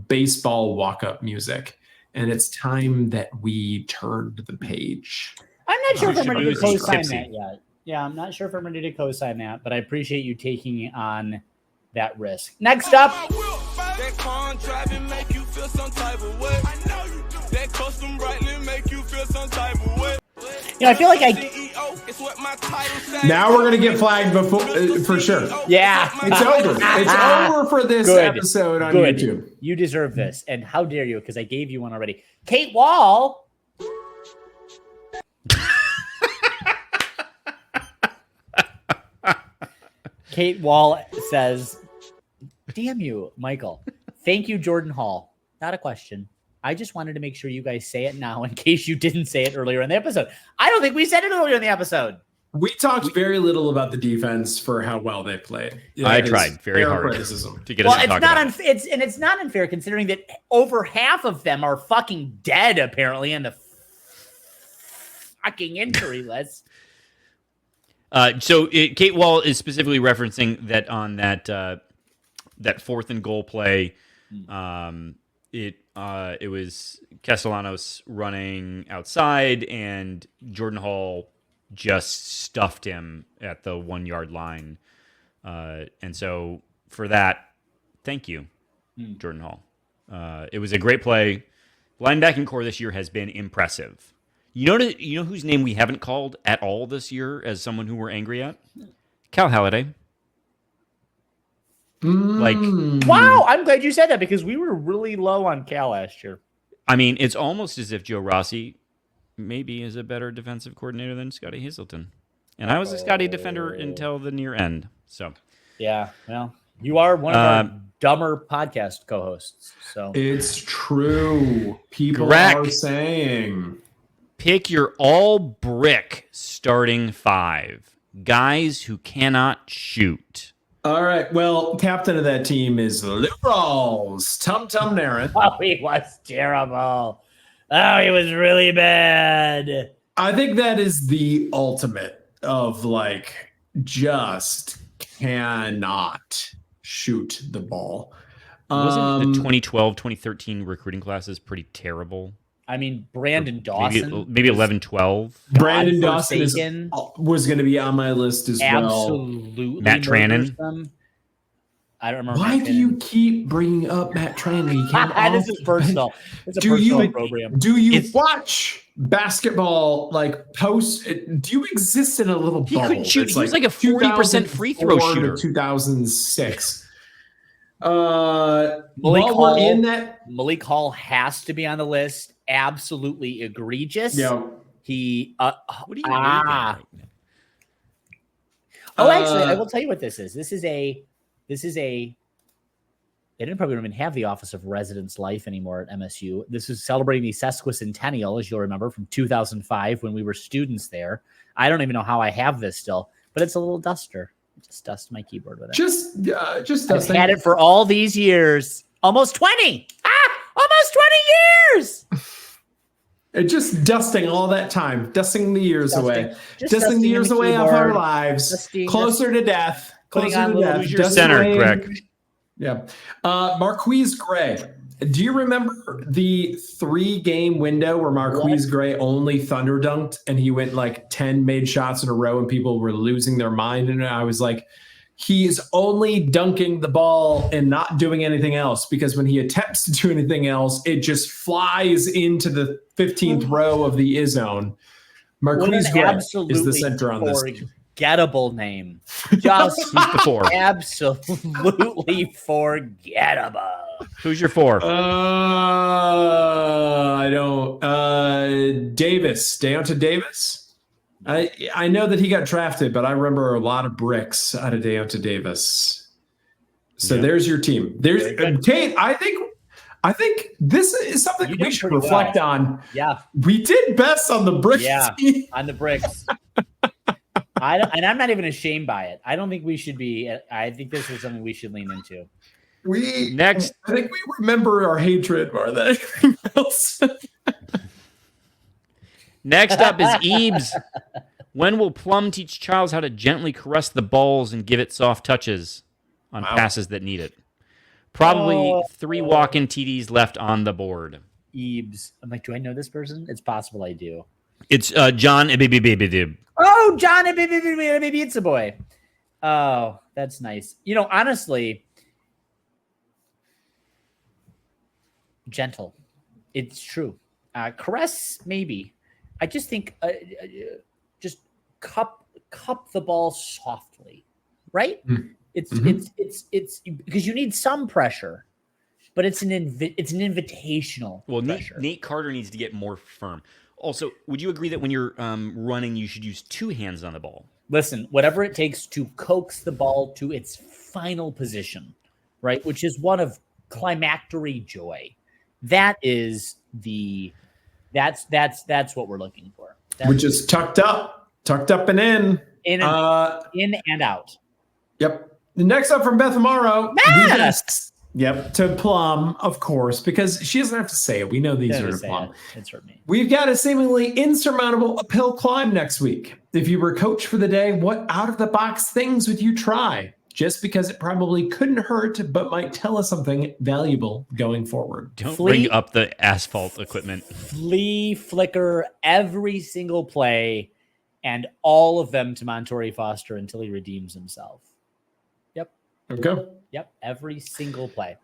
S2: baseball walk-up music, and it's time that we turned the page.
S3: I'm not sure if I'm ready to co-sign that yet. Yeah, I'm not sure if I'm ready to co-sign that, but I appreciate you taking on that risk. Next up.
S4: That car driving make you feel some type of way. I know you do. That custom brightly make you feel some type of way.
S3: I feel like
S2: now we're going to get flagged for sure.
S3: Yeah.
S2: It's over. It's over for this episode on YouTube.
S3: You deserve this. And how dare you? Because I gave you one already. Kate Wall. Kate Wall says, damn you, Michael. Thank you, Jordan Hall. Not a question. I just wanted to make sure you guys say it now in case you didn't say it earlier in the episode. I don't think we said it earlier in the episode.
S2: We talked very little about the defense for how well they played.
S1: I tried very hard to get us to talk about it.
S3: It's not unfair considering that over half of them are fucking dead, apparently, on the fucking injury list.
S1: Kate Wall is specifically referencing that on that 4th and goal play. It was Castellanos running outside, and Jordan Hall just stuffed him at the 1 yard line. And so for that, thank you, Jordan Hall. It was a great play. Linebacking core this year has been impressive. You know whose name we haven't called at all this year as someone who we're angry at? Cal Halliday.
S3: Wow, I'm glad you said that because we were really low on Cal last year.
S1: I mean, it's almost as if Joe Rossi maybe is a better defensive coordinator than Scotty Hazelton. And I was a Scotty defender until the near end. So,
S3: yeah, well, you are one of our dumber podcast co-hosts. So
S2: it's true. People
S1: Greg,
S2: are saying,
S1: pick your all brick starting 5 guys who cannot shoot.
S2: All right. Well, captain of that team is Lou Rawls, Tum Naren.
S3: Oh, he was terrible. Oh, he was really bad.
S2: I think that is the ultimate of like just cannot shoot the ball.
S1: Wasn't the 2012-2013 recruiting classes pretty terrible?
S3: I mean, Brandon Dawson.
S1: Maybe 11-12.
S2: Brandon Dawson was going to be on my list as well.
S3: Absolutely.
S1: Matt Trannon.
S3: I don't remember.
S2: Why do you keep bringing up Matt Trannon?
S3: This is personal. It's a personal program.
S2: Do you watch basketball like post? Do you exist in a little bubble?
S1: He couldn't shoot. He was like a 40% free throw shooter.
S2: 2006.
S3: Malik Hall has to be on the list. Absolutely egregious.
S2: Yeah.
S3: He.
S1: What do you mean?
S3: Actually, I will tell you what this is. This is a. They didn't probably even have the Office of Residence Life anymore at MSU. This is celebrating the sesquicentennial, as you'll remember, from 2005 when we were students there. I don't even know how I have this still, but it's a little duster. Just dust my keyboard with it.
S2: Just dusting.
S3: I've had it for all these years. Almost 20. Almost 20 years.
S2: And just dusting all that time. Dusting the years away. Dusting the years away of our lives. Closer to death. Closer to death.
S1: Who's your center, Greg?
S2: Yeah. Marquise Gray. Do you remember the 3-game window where Marquise Gray only thunder dunked and he went like 10 made shots in a row and people were losing their mind? And I was like, he is only dunking the ball and not doing anything else, because when he attempts to do anything else, it just flies into the 15th row of the zone. Marquise Gray is the center on this team.
S3: Forgettable name. Just absolutely forgettable.
S1: Who's your 4?
S2: I don't. Davis. Deonta Davis. I know that he got drafted, but I remember a lot of bricks out of Deonta Davis. So there's your team. There's Kate. I think this is something we should reflect on.
S3: Yeah,
S2: we did best on the bricks.
S3: Yeah,
S2: team.
S3: On the bricks. I'm not even ashamed by it. I don't think we should be. I think this is something we should lean into.
S2: I think we remember our hatred more than anything else.
S1: Next up is Eames. When will Plum teach Childes how to gently caress the balls and give it soft touches on passes that need it? Probably 3 walk-in TDs left on the board.
S3: Eames. I'm like, do I know this person? It's possible I do.
S1: It's John Ibibibibib.
S3: Oh, John Ibibibibib. Maybe it's a boy. Oh, that's nice. Honestly, gentle. It's true. Caress, maybe. I just think just cup the ball softly, right? It's because you need some pressure, but it's an invitational.
S1: Well,
S3: pressure.
S1: Nate Carter needs to get more firm. Also, would you agree that when you're running, you should use 2 hands on the ball?
S3: Listen, whatever it takes to coax the ball to its final position, right? Which is one of climactory joy. That is that's what we're looking for.
S2: Which is tucked up and in.
S3: In and out.
S2: Yep. Next up from Beth Amaro, Yep, to Plum, of course, because she doesn't have to say it. We know these are to Plum.
S3: It's for me.
S2: We've got a seemingly insurmountable uphill climb next week. If you were coach for the day, what out-of-the-box things would you try? Just because it probably couldn't hurt, but might tell us something valuable going forward.
S1: Don't bring up the asphalt equipment.
S3: Flea flicker every single play and all of them to Montori Foster until he redeems himself. Yep.
S2: Okay.
S3: Yep. Every single play.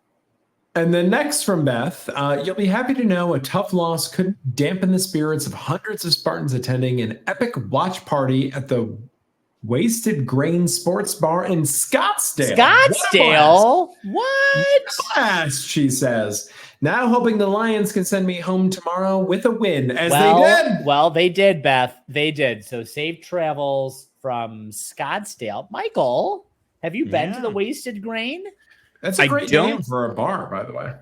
S2: And then next from Beth, you'll be happy to know a tough loss couldn't dampen the spirits of hundreds of Spartans attending an epic watch party at the Wasted Grain Sports Bar in Scottsdale.
S3: Scottsdale? What?
S2: Blast, she says. Now hoping the Lions can send me home tomorrow with a win, as they did.
S3: Well, they did, Beth. They did. So safe travels from Scottsdale. Michael, have you been to the Wasted Grain?
S2: That's a great name for a bar, by the way.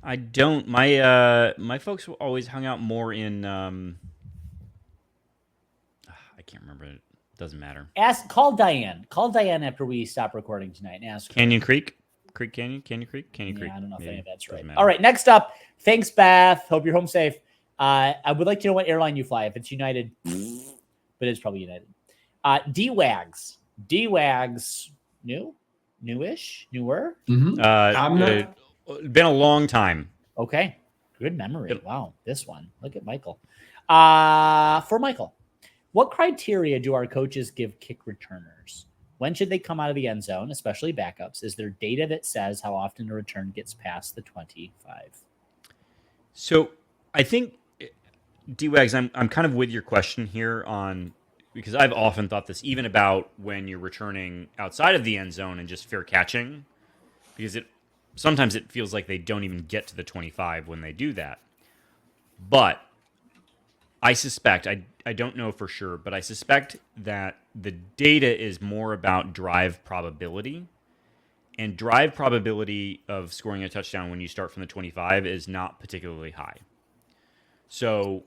S1: I don't. My folks always hung out more in. I can't remember it. Doesn't matter.
S3: Call Diane. Call Diane after we stop recording tonight and ask her.
S1: Canyon Creek? Canyon Creek? Canyon Creek.
S3: I don't know if any of that's right.
S1: Matter.
S3: All right, next up. Thanks, Beth. Hope you're home safe. I would like to know what airline you fly. If it's United, but it's probably United. D-Wags. D-Wags. Newish? Newer?
S2: Mm-hmm.
S1: Been a long time.
S3: Okay. Good memory. Wow. This one. Look at Michael. For Michael. What criteria do our coaches give kick returners? When should they come out of the end zone, especially backups? Is there data that says how often a return gets past the 25?
S1: So I think, D-Wags, I'm kind of with your question here on, because I've often thought this even about when you're returning outside of the end zone and just fair catching, because sometimes it feels like they don't even get to the 25 when they do that. But I suspect, I don't know for sure, but I suspect that the data is more about drive probability. And drive probability of scoring a touchdown when you start from the 25 is not particularly high. So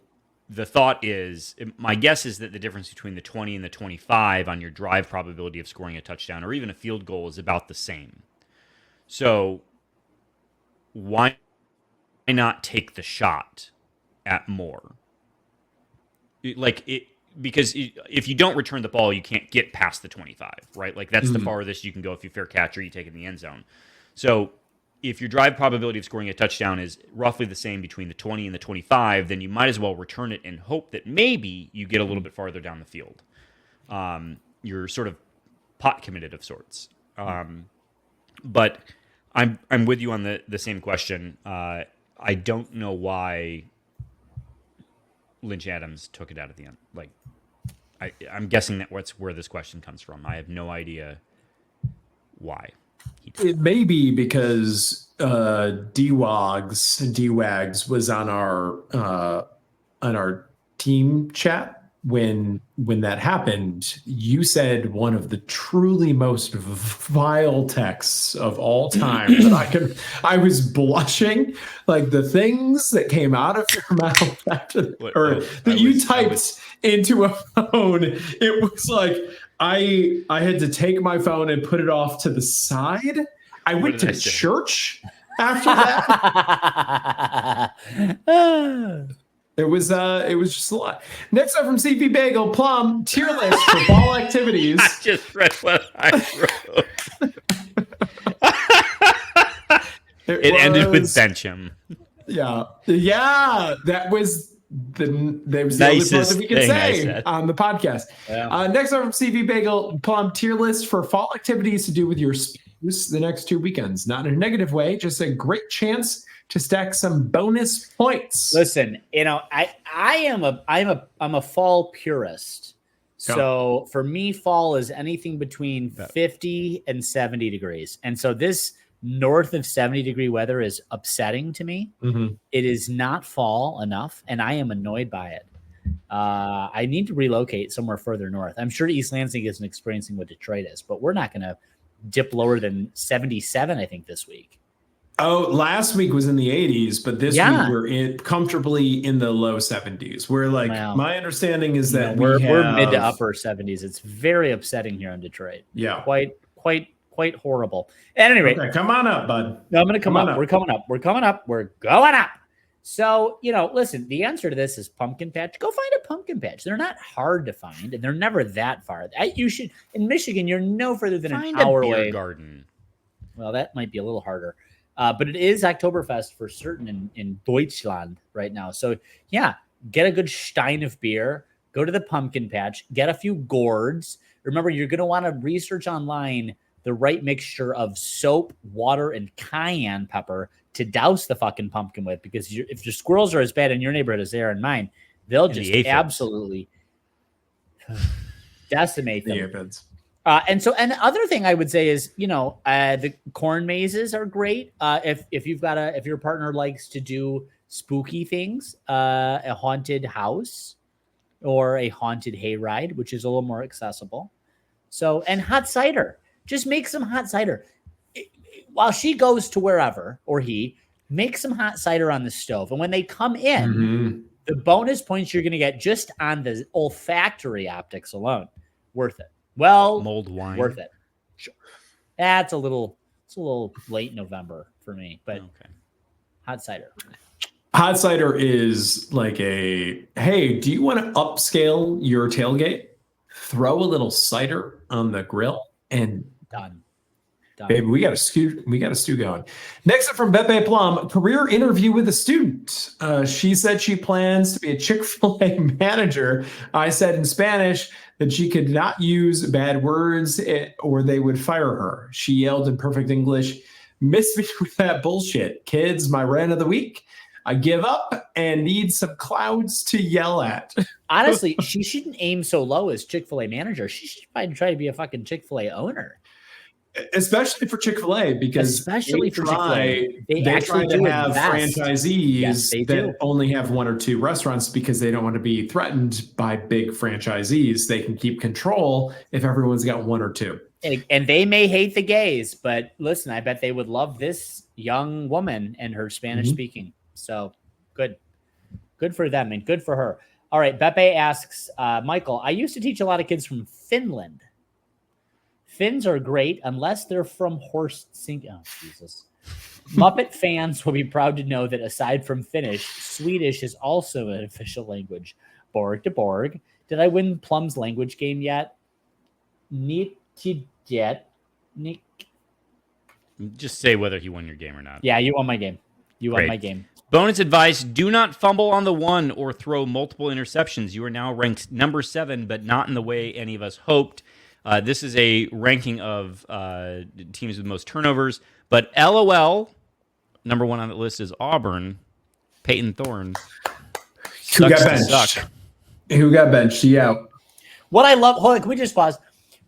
S1: the thought is, my guess is that the difference between the 20 and the 25 on your drive probability of scoring a touchdown or even a field goal is about the same. So why not take the shot at more? Because if you don't return the ball, you can't get past the 25, right? Like that's the farthest you can go if you fair catch or you take it in the end zone. So if your drive probability of scoring a touchdown is roughly the same between the 20 and the 25, then you might as well return it and hope that maybe you get a little bit farther down the field. You're sort of pot committed of sorts. But I'm with you on the same question. I don't know why Lynch Adams took it out at the end. Like, I'm guessing that's where this question comes from. I have no idea why.
S2: It may be because D-Wags was on our team chat when that happened. You said one of the truly most vile texts of all time that I was blushing, like the things that came out of your mouth after that you typed into a phone. It was like I had to take my phone and put it off to the side. I went to church after that. It was just a lot. Next up from CV Bagel, Plum, tier list for ball activities.
S1: I just read what I wrote. It ended with Bencham.
S2: Yeah. That was the only part that we can say on the podcast. Yeah. Next up from CV Bagel, Plum, tier list for fall activities to do with your spouse the next 2 weekends. Not in a negative way, just a great chance to stack some bonus points.
S3: Listen, I'm a fall purist. So for me, fall is anything between 50 and 70 degrees. And so this north of 70-degree weather is upsetting to me. Mm-hmm. It is not fall enough, and I am annoyed by it. I need to relocate somewhere further north. I'm sure East Lansing isn't experiencing what Detroit is, but we're not going to dip lower than 77, I think, this week.
S2: Oh, last week was in the 80s, but this week we're comfortably in the low 70s. We're like, my understanding is that
S3: we're mid to upper 70s. It's very upsetting here in Detroit.
S2: Yeah,
S3: quite quite horrible. At any rate,
S2: Okay, come on up, bud.
S3: no, I'm going to come
S2: on
S3: up.
S2: up.
S3: We're coming up. We're coming up. We're going up. So, listen, the answer to this is pumpkin patch. Go find a pumpkin patch. They're not hard to find, and they're never that far. You should, in Michigan, you're no further than
S1: Find
S3: an hour
S1: a beer
S3: away.
S1: garden.
S3: Well, that might be a little harder. But it is Oktoberfest for certain in Deutschland right now. So, yeah, get a good stein of beer. Go to the pumpkin patch. Get a few gourds. Remember, you're going to want to research online the right mixture of soap, water, and cayenne pepper to douse the fucking pumpkin with. Because if your squirrels are as bad in your neighborhood as they are in mine, they'll just absolutely decimate them.
S2: The aphids.
S3: And the other thing I would say is, the corn mazes are great. If your partner likes to do spooky things, a haunted house or a haunted hayride, which is a little more accessible. So, and hot cider, just make some hot cider while she goes to wherever, or he make some hot cider on the stove. And when they come in, the bonus points you're going to get just on the olfactory optics alone, worth it. Well,
S1: Mulled wine.
S3: Worth it. Sure. It's a little late November for me, but
S1: Okay.
S3: hot cider.
S2: Hot cider is like hey, do you want to upscale your tailgate? Throw a little cider on the grill and
S3: Done.
S2: baby, we got a stew going. Next up from Beppe Plum, career interview with a student. She said she plans to be a Chick-fil-A manager. I said in Spanish that she could not use bad words or they would fire her. She yelled in perfect English, "Miss me with that bullshit. Kids, my rant of the week. I give up and need some clouds to yell at."
S3: Honestly, she shouldn't aim so low as Chick-fil-A manager. She should try to be a fucking Chick-fil-A owner.
S2: Especially for Chick-fil-A, because
S3: they
S2: try
S3: actually
S2: to
S3: do
S2: have
S3: invest.
S2: franchisees
S3: Yes, they do.
S2: that only have one or two restaurants because they don't want to be threatened by big franchisees. They can keep control if everyone's got one or two.
S3: And they may hate the gays, but listen, I bet they would love this young woman and her Spanish speaking. So good for them and good for her. All right. Beppe asks, Michael, I used to teach a lot of kids from Finland. Finns are great unless they're from horse sink. Oh, Jesus. Muppet fans will be proud to know that aside from Finnish, Swedish is also an official language. Borg to Borg. Did I win Plum's language game yet? Need to get Nick.
S1: Just say whether he won your game or not.
S3: Yeah, you won my game. You won my game.
S1: Bonus advice: do not fumble on the one or throw multiple interceptions. You are now ranked number 7, but not in the way any of us hoped. This is a ranking of teams with most turnovers, but LOL, number 1 on the list is Auburn. Peyton Thorne.
S2: Who got benched? Who got benched? Yeah.
S3: What I love, hold on, can we just pause?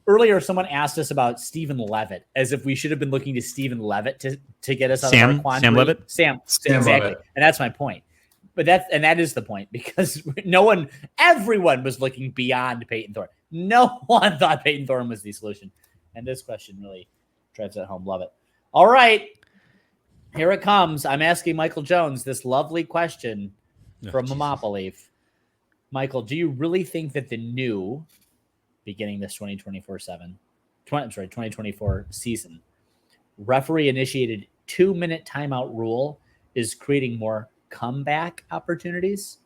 S3: Earlier, someone asked us about Stephen Levitt, as if we should have been looking to Stephen Levitt to get us out of our quandary.
S1: Sam Levitt?
S3: Sam exactly.
S2: Levitt.
S3: And that's my point. But that is the point, because everyone was looking beyond Peyton Thorne. No one thought Peyton Thorne was the solution. And this question really drives that home. Love it. All right. Here it comes. I'm asking Michael Jones this lovely question from Monopoly. Michael, do you really think that the new, beginning this 2024 season, referee-initiated 2-minute timeout rule is creating more comeback opportunities?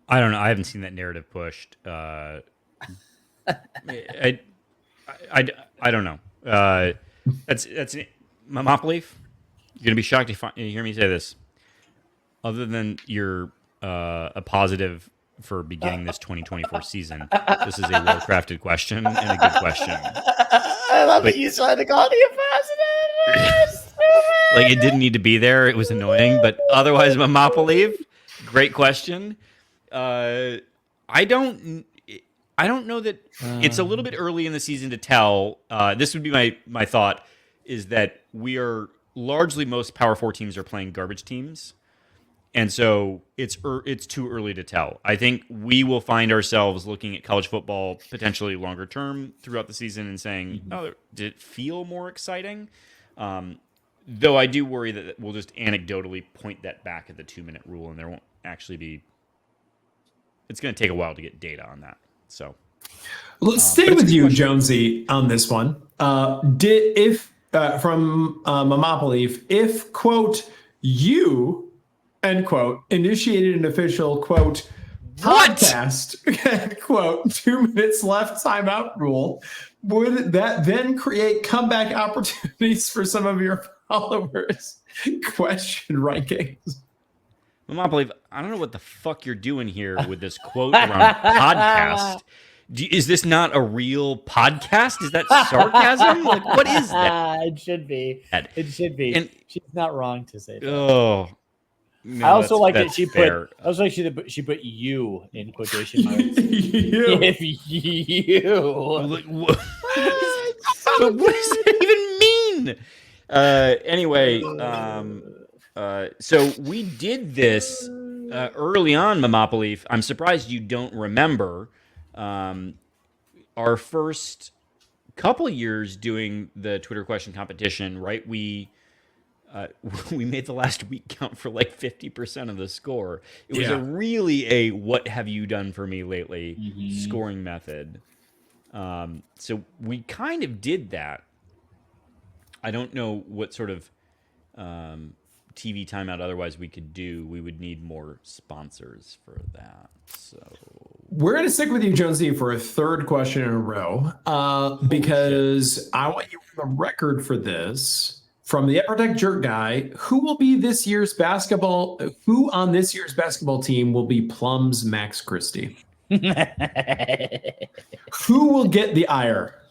S1: I don't know. I haven't seen that narrative pushed. I don't know. That's Monopoly. You're gonna be shocked if you hear me say this. Other than you're a positive for beginning this 2024 season, this is a well-crafted question and a good question.
S3: I love that you started to call it a positive.
S1: Like, it didn't need to be there. It was annoying, but otherwise, Monopoly, great question. I don't know that it's a little bit early in the season to tell. This would be my thought, is that we are largely, most Power 4 teams are playing garbage teams. And so it's too early to tell. I think we will find ourselves looking at college football potentially longer term throughout the season and saying, oh, did it feel more exciting? Though I do worry that we'll just anecdotally point that back at the 2-minute rule, and there won't actually be. It's going to take a while to get data on that. So
S2: Let's stay with you, Jonesy, on this one. From Mamopoly, if quote you end quote initiated an official quote podcast quote 2 minutes left timeout rule, would that then create comeback opportunities for some of your followers? Question rankings.
S1: Mamopoly, I don't know what the fuck you're doing here with this quote around podcast. Is this not a real podcast? Is that sarcasm? Like, what is that?
S3: It should be. It should be. And she's not wrong to say that.
S1: Oh, no,
S3: I also like that she
S1: fair.
S3: put. I also like she put you in quotation marks.
S2: You.
S3: If you.
S1: Like, what does that even mean? Anyway, so we did this early on, Mamopoly. I'm surprised you don't remember. Our first couple years doing the Twitter question competition, right? We made the last week count for like 50% of the score. It was really a "what have you done for me lately" scoring method. So we kind of did that. I don't know what sort of TV timeout otherwise we could do. We would need more sponsors for that. So
S2: we're going to stick with you, Jonesy, for a third question in a row because I want you on the record for this. From the Protect Jerk guy, who on this year's basketball team will be Plum's Max Christie? Who will get the ire?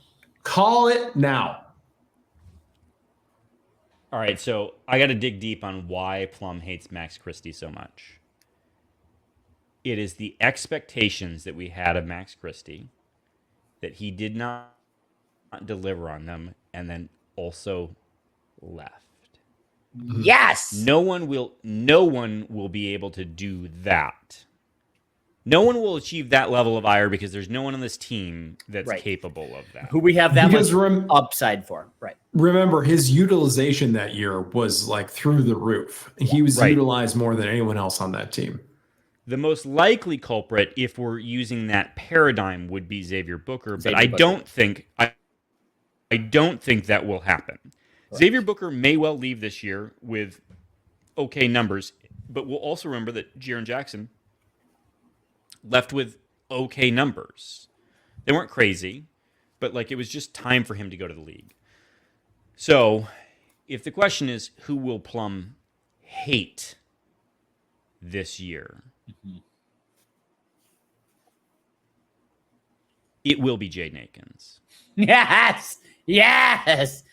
S2: Call it now.
S1: All right, so I got to dig deep on why Plum hates Max Christie so much. It is the expectations that we had of Max Christie, that he did not deliver on them, and then also left.
S3: Yes.
S1: No one will be able to do that. No one will achieve that level of ire because there's no one on this team that's capable of that.
S3: Who we have that much upside for. Right.
S2: Remember, his utilization that year was like through the roof. He was utilized more than anyone else on that team.
S1: The most likely culprit, if we're using that paradigm, would be Xavier Booker, but I don't think that will happen. Right. Xavier Booker may well leave this year with okay numbers, but we'll also remember that Jaren Jackson left with okay numbers. They weren't crazy, but like it was just time for him to go to the league. So, if the question is who will Plum hate this year, it will be Jaden Akins.
S3: Yes. It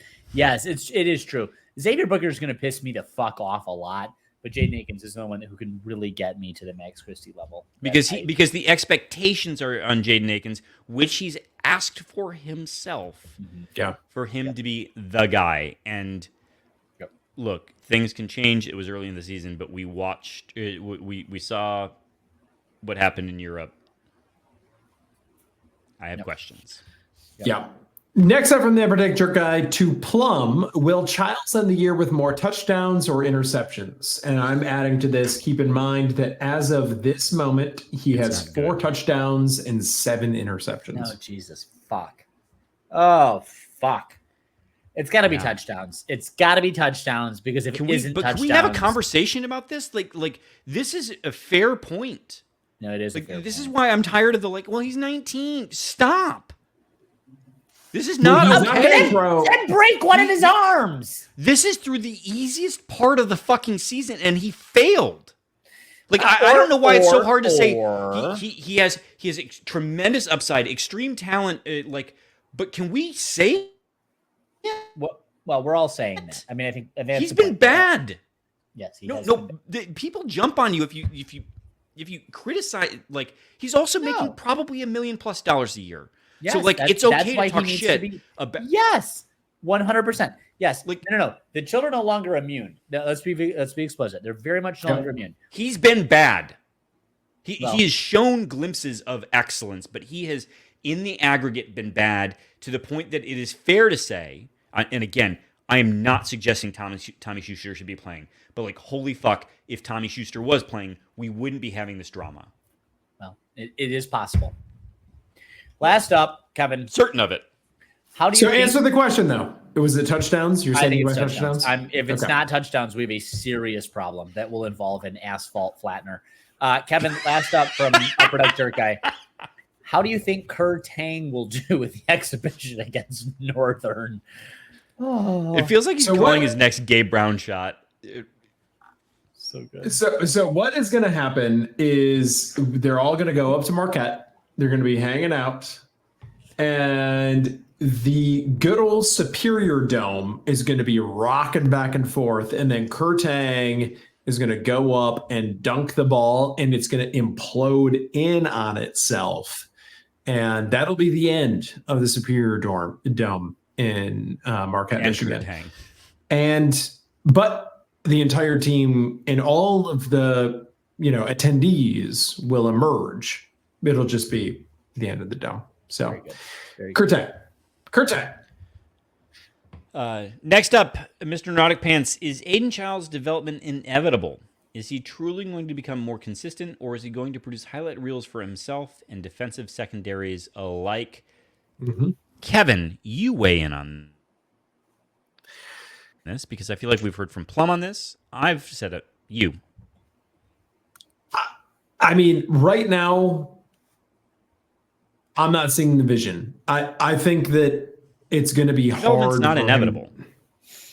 S3: is true. Xavier Booker is going to piss me the fuck off a lot, but Jaden Akins is the one who can really get me to the Max Christie level.
S1: Because the expectations are on Jaden Akins, which he's asked for himself.
S2: Yeah.
S1: For him to be the guy. And look, things can change. It was early in the season, but we watched we saw what happened in Europe. I have questions.
S2: Yeah. Next up from the Protect Jerk Guide to Plum, will Childs end the year with more touchdowns or interceptions? And I'm adding to this, keep in mind that as of this moment, he has 4 touchdowns and 7 interceptions.
S3: Oh, Jesus. Fuck. Oh, fuck. It's got to be touchdowns. It's got to be touchdowns because if it isn't touchdowns...
S1: Can we have a conversation about this? Like this is a fair point.
S3: No, it is
S1: like, this point. Is why I'm tired of the he's 19. Stop. This is not
S3: okay. Then break one of his arms.
S1: This is through the easiest part of the fucking season, and he failed. Like I don't know why it's so hard to say. He has tremendous upside, extreme talent. But can we say?
S3: Well, we're all saying that. I mean, I think
S1: he's been bad.
S3: Yes,
S1: people jump on you if you criticize. Like he's also making probably $1 million+ a year.
S3: Yes,
S1: so it's okay to talk shit about.
S3: Yes, 100%. Yes. No. The children are no longer immune. No, let's be explicit. They're very much no longer immune.
S1: He's been bad. He has shown glimpses of excellence, but he has, in the aggregate, been bad to the point that it is fair to say. And again, I am not suggesting Tommy Schuster should be playing, but holy fuck, if Tommy Schuster was playing, we wouldn't be having this drama.
S3: Well, it is possible. Last up, Kevin.
S1: Certain of it.
S3: How do you
S2: answer the question though? Was it touchdowns? You're
S3: I
S2: saying
S3: think
S2: you
S3: it's
S2: went
S3: touchdowns.
S2: touchdowns?
S3: If it's
S2: Okay.
S3: not touchdowns, we have a serious problem that will involve an asphalt flattener. Kevin, last up from Upper Deck Dirt Guy. How do you think Kerr Tang will do with the exhibition against Northern? Oh,
S1: It feels like he's calling his next Gabe Brown shot.
S3: so good.
S2: So what is going to happen is they're all going to go up to Marquette. They're going to be hanging out, and the good old Superior Dome is going to be rocking back and forth, and then Kerr Tang is going to go up and dunk the ball, and it's going to implode in on itself, and that'll be the end of the Superior Dome in Marquette, Michigan. But the entire team and all of the attendees will emerge. It'll just be the end of the dome. So,
S3: Very good.
S2: Kurtek.
S1: Next up, Mr. Nautic Pants. Is Aiden Childes' development inevitable? Is he truly going to become more consistent, or is he going to produce highlight reels for himself and defensive secondaries alike?
S2: Mm-hmm.
S1: Kevin, you weigh in on this because I feel like we've heard from Plum on this. I've said it. You.
S2: I mean, right now, I'm not seeing the vision. I think that it's going to be hard.
S1: It's not inevitable.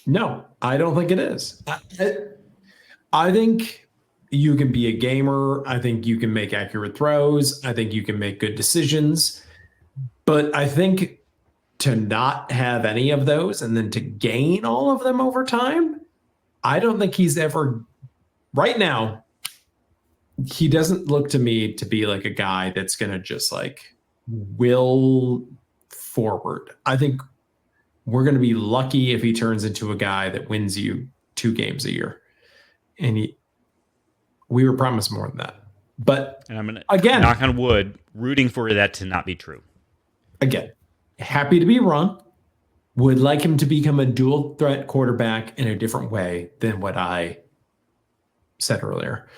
S2: No, I don't think it is. I think you can be a gamer. I think you can make accurate throws. I think you can make good decisions. But I think to not have any of those and then to gain all of them over time, I don't think he's ever, right now, he doesn't look to me to be like a guy that's going to just like will forward. I think we're going to be lucky if he turns into a guy that wins you 2 games a year. And we were promised more than that. But
S1: and I'm going to,
S2: again,
S1: knock on wood, rooting for that to not be true.
S2: Again, happy to be wrong. Would like him to become a dual threat quarterback in a different way than what I said earlier.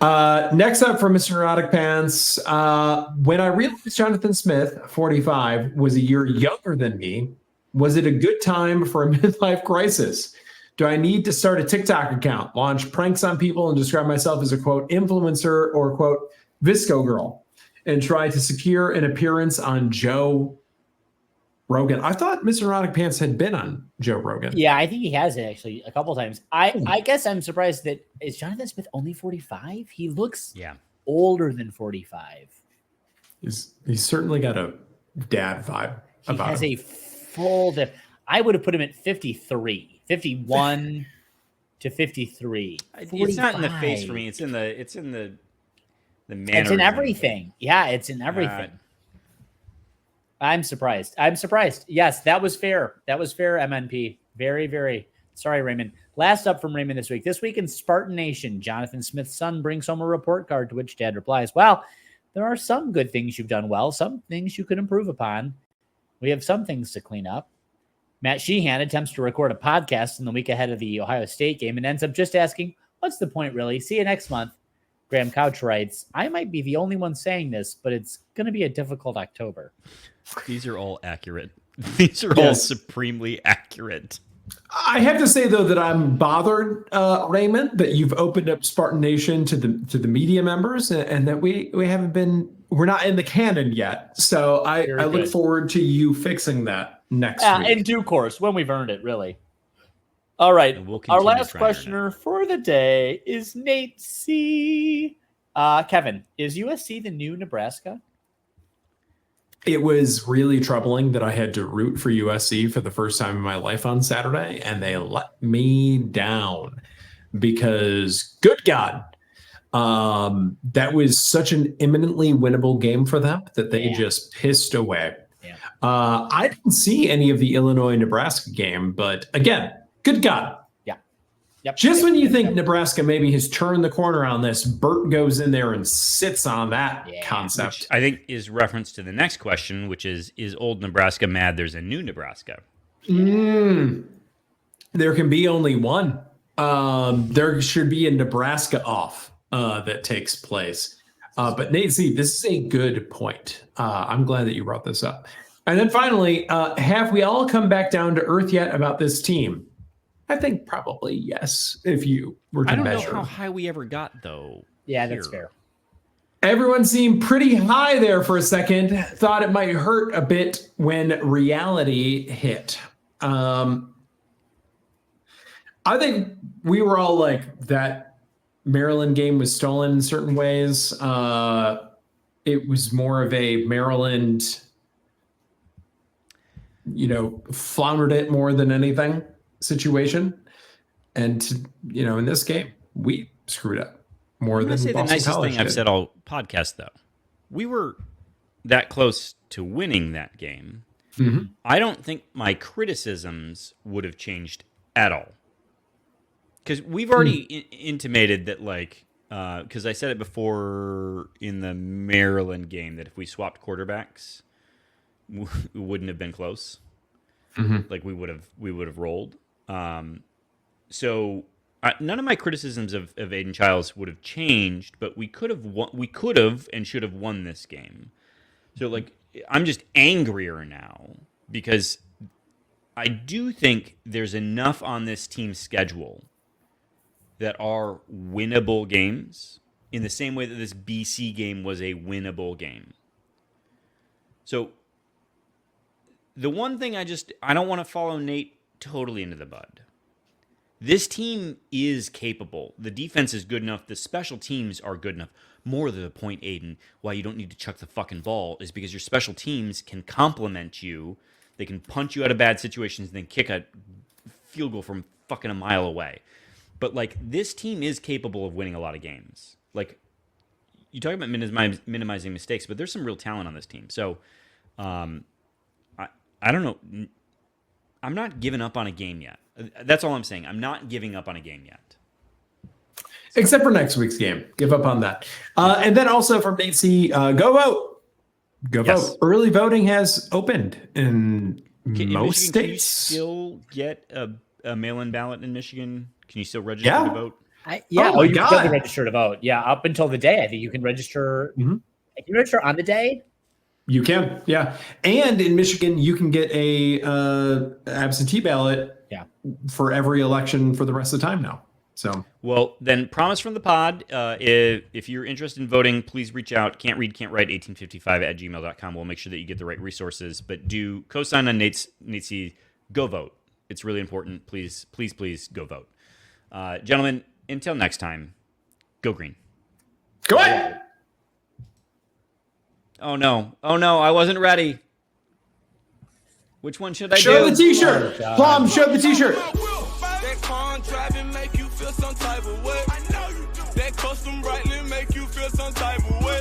S2: Next up from Mr. Neurotic Pants. When I realized Jonathan Smith, 45, was a year younger than me, was it a good time for a midlife crisis? Do I need to start a TikTok account, launch pranks on people, and describe myself as a, quote, influencer or, quote, Visco girl, and try to secure an appearance on Joe Rogan? I thought Mr. Neurotic Pants had been on Joe Rogan.
S3: Yeah, I think he has actually a couple times. I guess I'm surprised that is Jonathan Smith only 45? He looks older than 45.
S2: He's certainly got a dad vibe about
S3: has
S2: him.
S3: A full I would have put him at 53, 51 to 53. 45.
S1: It's not in the face for me. It's in the manner.
S3: It's in everything. Yeah, it's in everything. I'm surprised. Yes, that was fair. MNP. Very, very sorry, Raymond. Last up from Raymond this week. This week in Spartan Nation, Jonathan Smith's son brings home a report card, to which Dad replies, well, there are some good things you've done well, some things you could improve upon. We have some things to clean up. Matt Sheehan attempts to record a podcast in the week ahead of the Ohio State game and ends up just asking, what's the point, really? See you next month. Graham Couch writes, I might be the only one saying this, but it's going to be a difficult October.
S1: These are all accurate. These are all supremely accurate.
S2: I have to say, though, that I'm bothered, Raymond, that you've opened up Spartan Nation to the media members and that we're not in the canon yet. So I look forward to you fixing that next week.
S3: In due course, when we've earned it, really. All right. Our last questioner for the day is Nate C. Kevin, is USC the new Nebraska?
S2: It was really troubling that I had to root for USC for the first time in my life on Saturday, and they let me down because, good God, that was such an imminently winnable game for them that they just pissed away. Yeah. I didn't see any of the Illinois-Nebraska game, but again, good God.
S3: Yep.
S2: Just when you think Nebraska maybe has turned the corner on this, Burt goes in there and sits on that concept.
S1: Which I think is reference to the next question, which is old Nebraska mad there's a new Nebraska?
S2: There can be only one. There should be a Nebraska off that takes place. But Nate C, this is a good point. I'm glad that you brought this up. And then finally, have we all come back down to earth yet about this team? I think probably yes, if you were to measure.
S1: I don't know how high we ever got, though.
S3: Yeah, that's fair.
S2: Everyone seemed pretty high there for a second. Thought it might hurt a bit when reality hit. I think we were all like, that Maryland game was stolen in certain ways. It was more of a Maryland, floundered it more than anything situation. And, in this game, we screwed up more than Boston
S1: the nicest
S2: College
S1: thing I've
S2: did.
S1: said all podcast, though. We were that close to winning that game.
S2: Mm-hmm.
S1: I don't think my criticisms would have changed at all. Because we've already intimated that, because I said it before in the Maryland game, that if we swapped quarterbacks, we wouldn't have been close.
S2: Mm-hmm.
S1: Like we would have rolled. So none of my criticisms of Aiden Childes would have changed, but we could have and should have won this game. So I'm just angrier now because I do think there's enough on this team's schedule that are winnable games in the same way that this BC game was a winnable game. So the one thing I don't want to follow Nate totally into the bud. This team is capable. The defense is good enough. The special teams are good enough. More to the point, Aiden, why you don't need to chuck the fucking ball is because your special teams can complement you. They can punch you out of bad situations and then kick a field goal from fucking a mile away. But, this team is capable of winning a lot of games. You talk about minimizing mistakes, but there's some real talent on this team. So, I don't know. I'm not giving up on a game yet. That's all I'm saying. I'm not giving up on a game yet.
S2: Except for next week's game. Give up on that. And then also from Nate C, go vote. Go vote. Early voting has opened in most states.
S1: Can you still get a mail-in ballot in Michigan? Can you still register to vote?
S3: You can still register to vote. Yeah, up until the day, I think you can register.
S2: Mm-hmm.
S3: Can you register on the day?
S2: You can, yeah. And in Michigan, you can get a absentee ballot for every election for the rest of the time now. So,
S1: well, then promise from the pod, if you're interested in voting, please reach out. Can't read, can't write, 1855@gmail.com. We'll make sure that you get the right resources. But do co-sign on Nate's go vote. It's really important. Please, please, please go vote. Gentlemen, until next time, go green.
S2: Go ahead.
S1: Oh no, I wasn't ready. Which one should I do?
S2: Show the t-shirt. Plum, show the t-shirt.
S4: That car driving make you feel some type of way. I know you do. That custom brightly make you feel some type of way.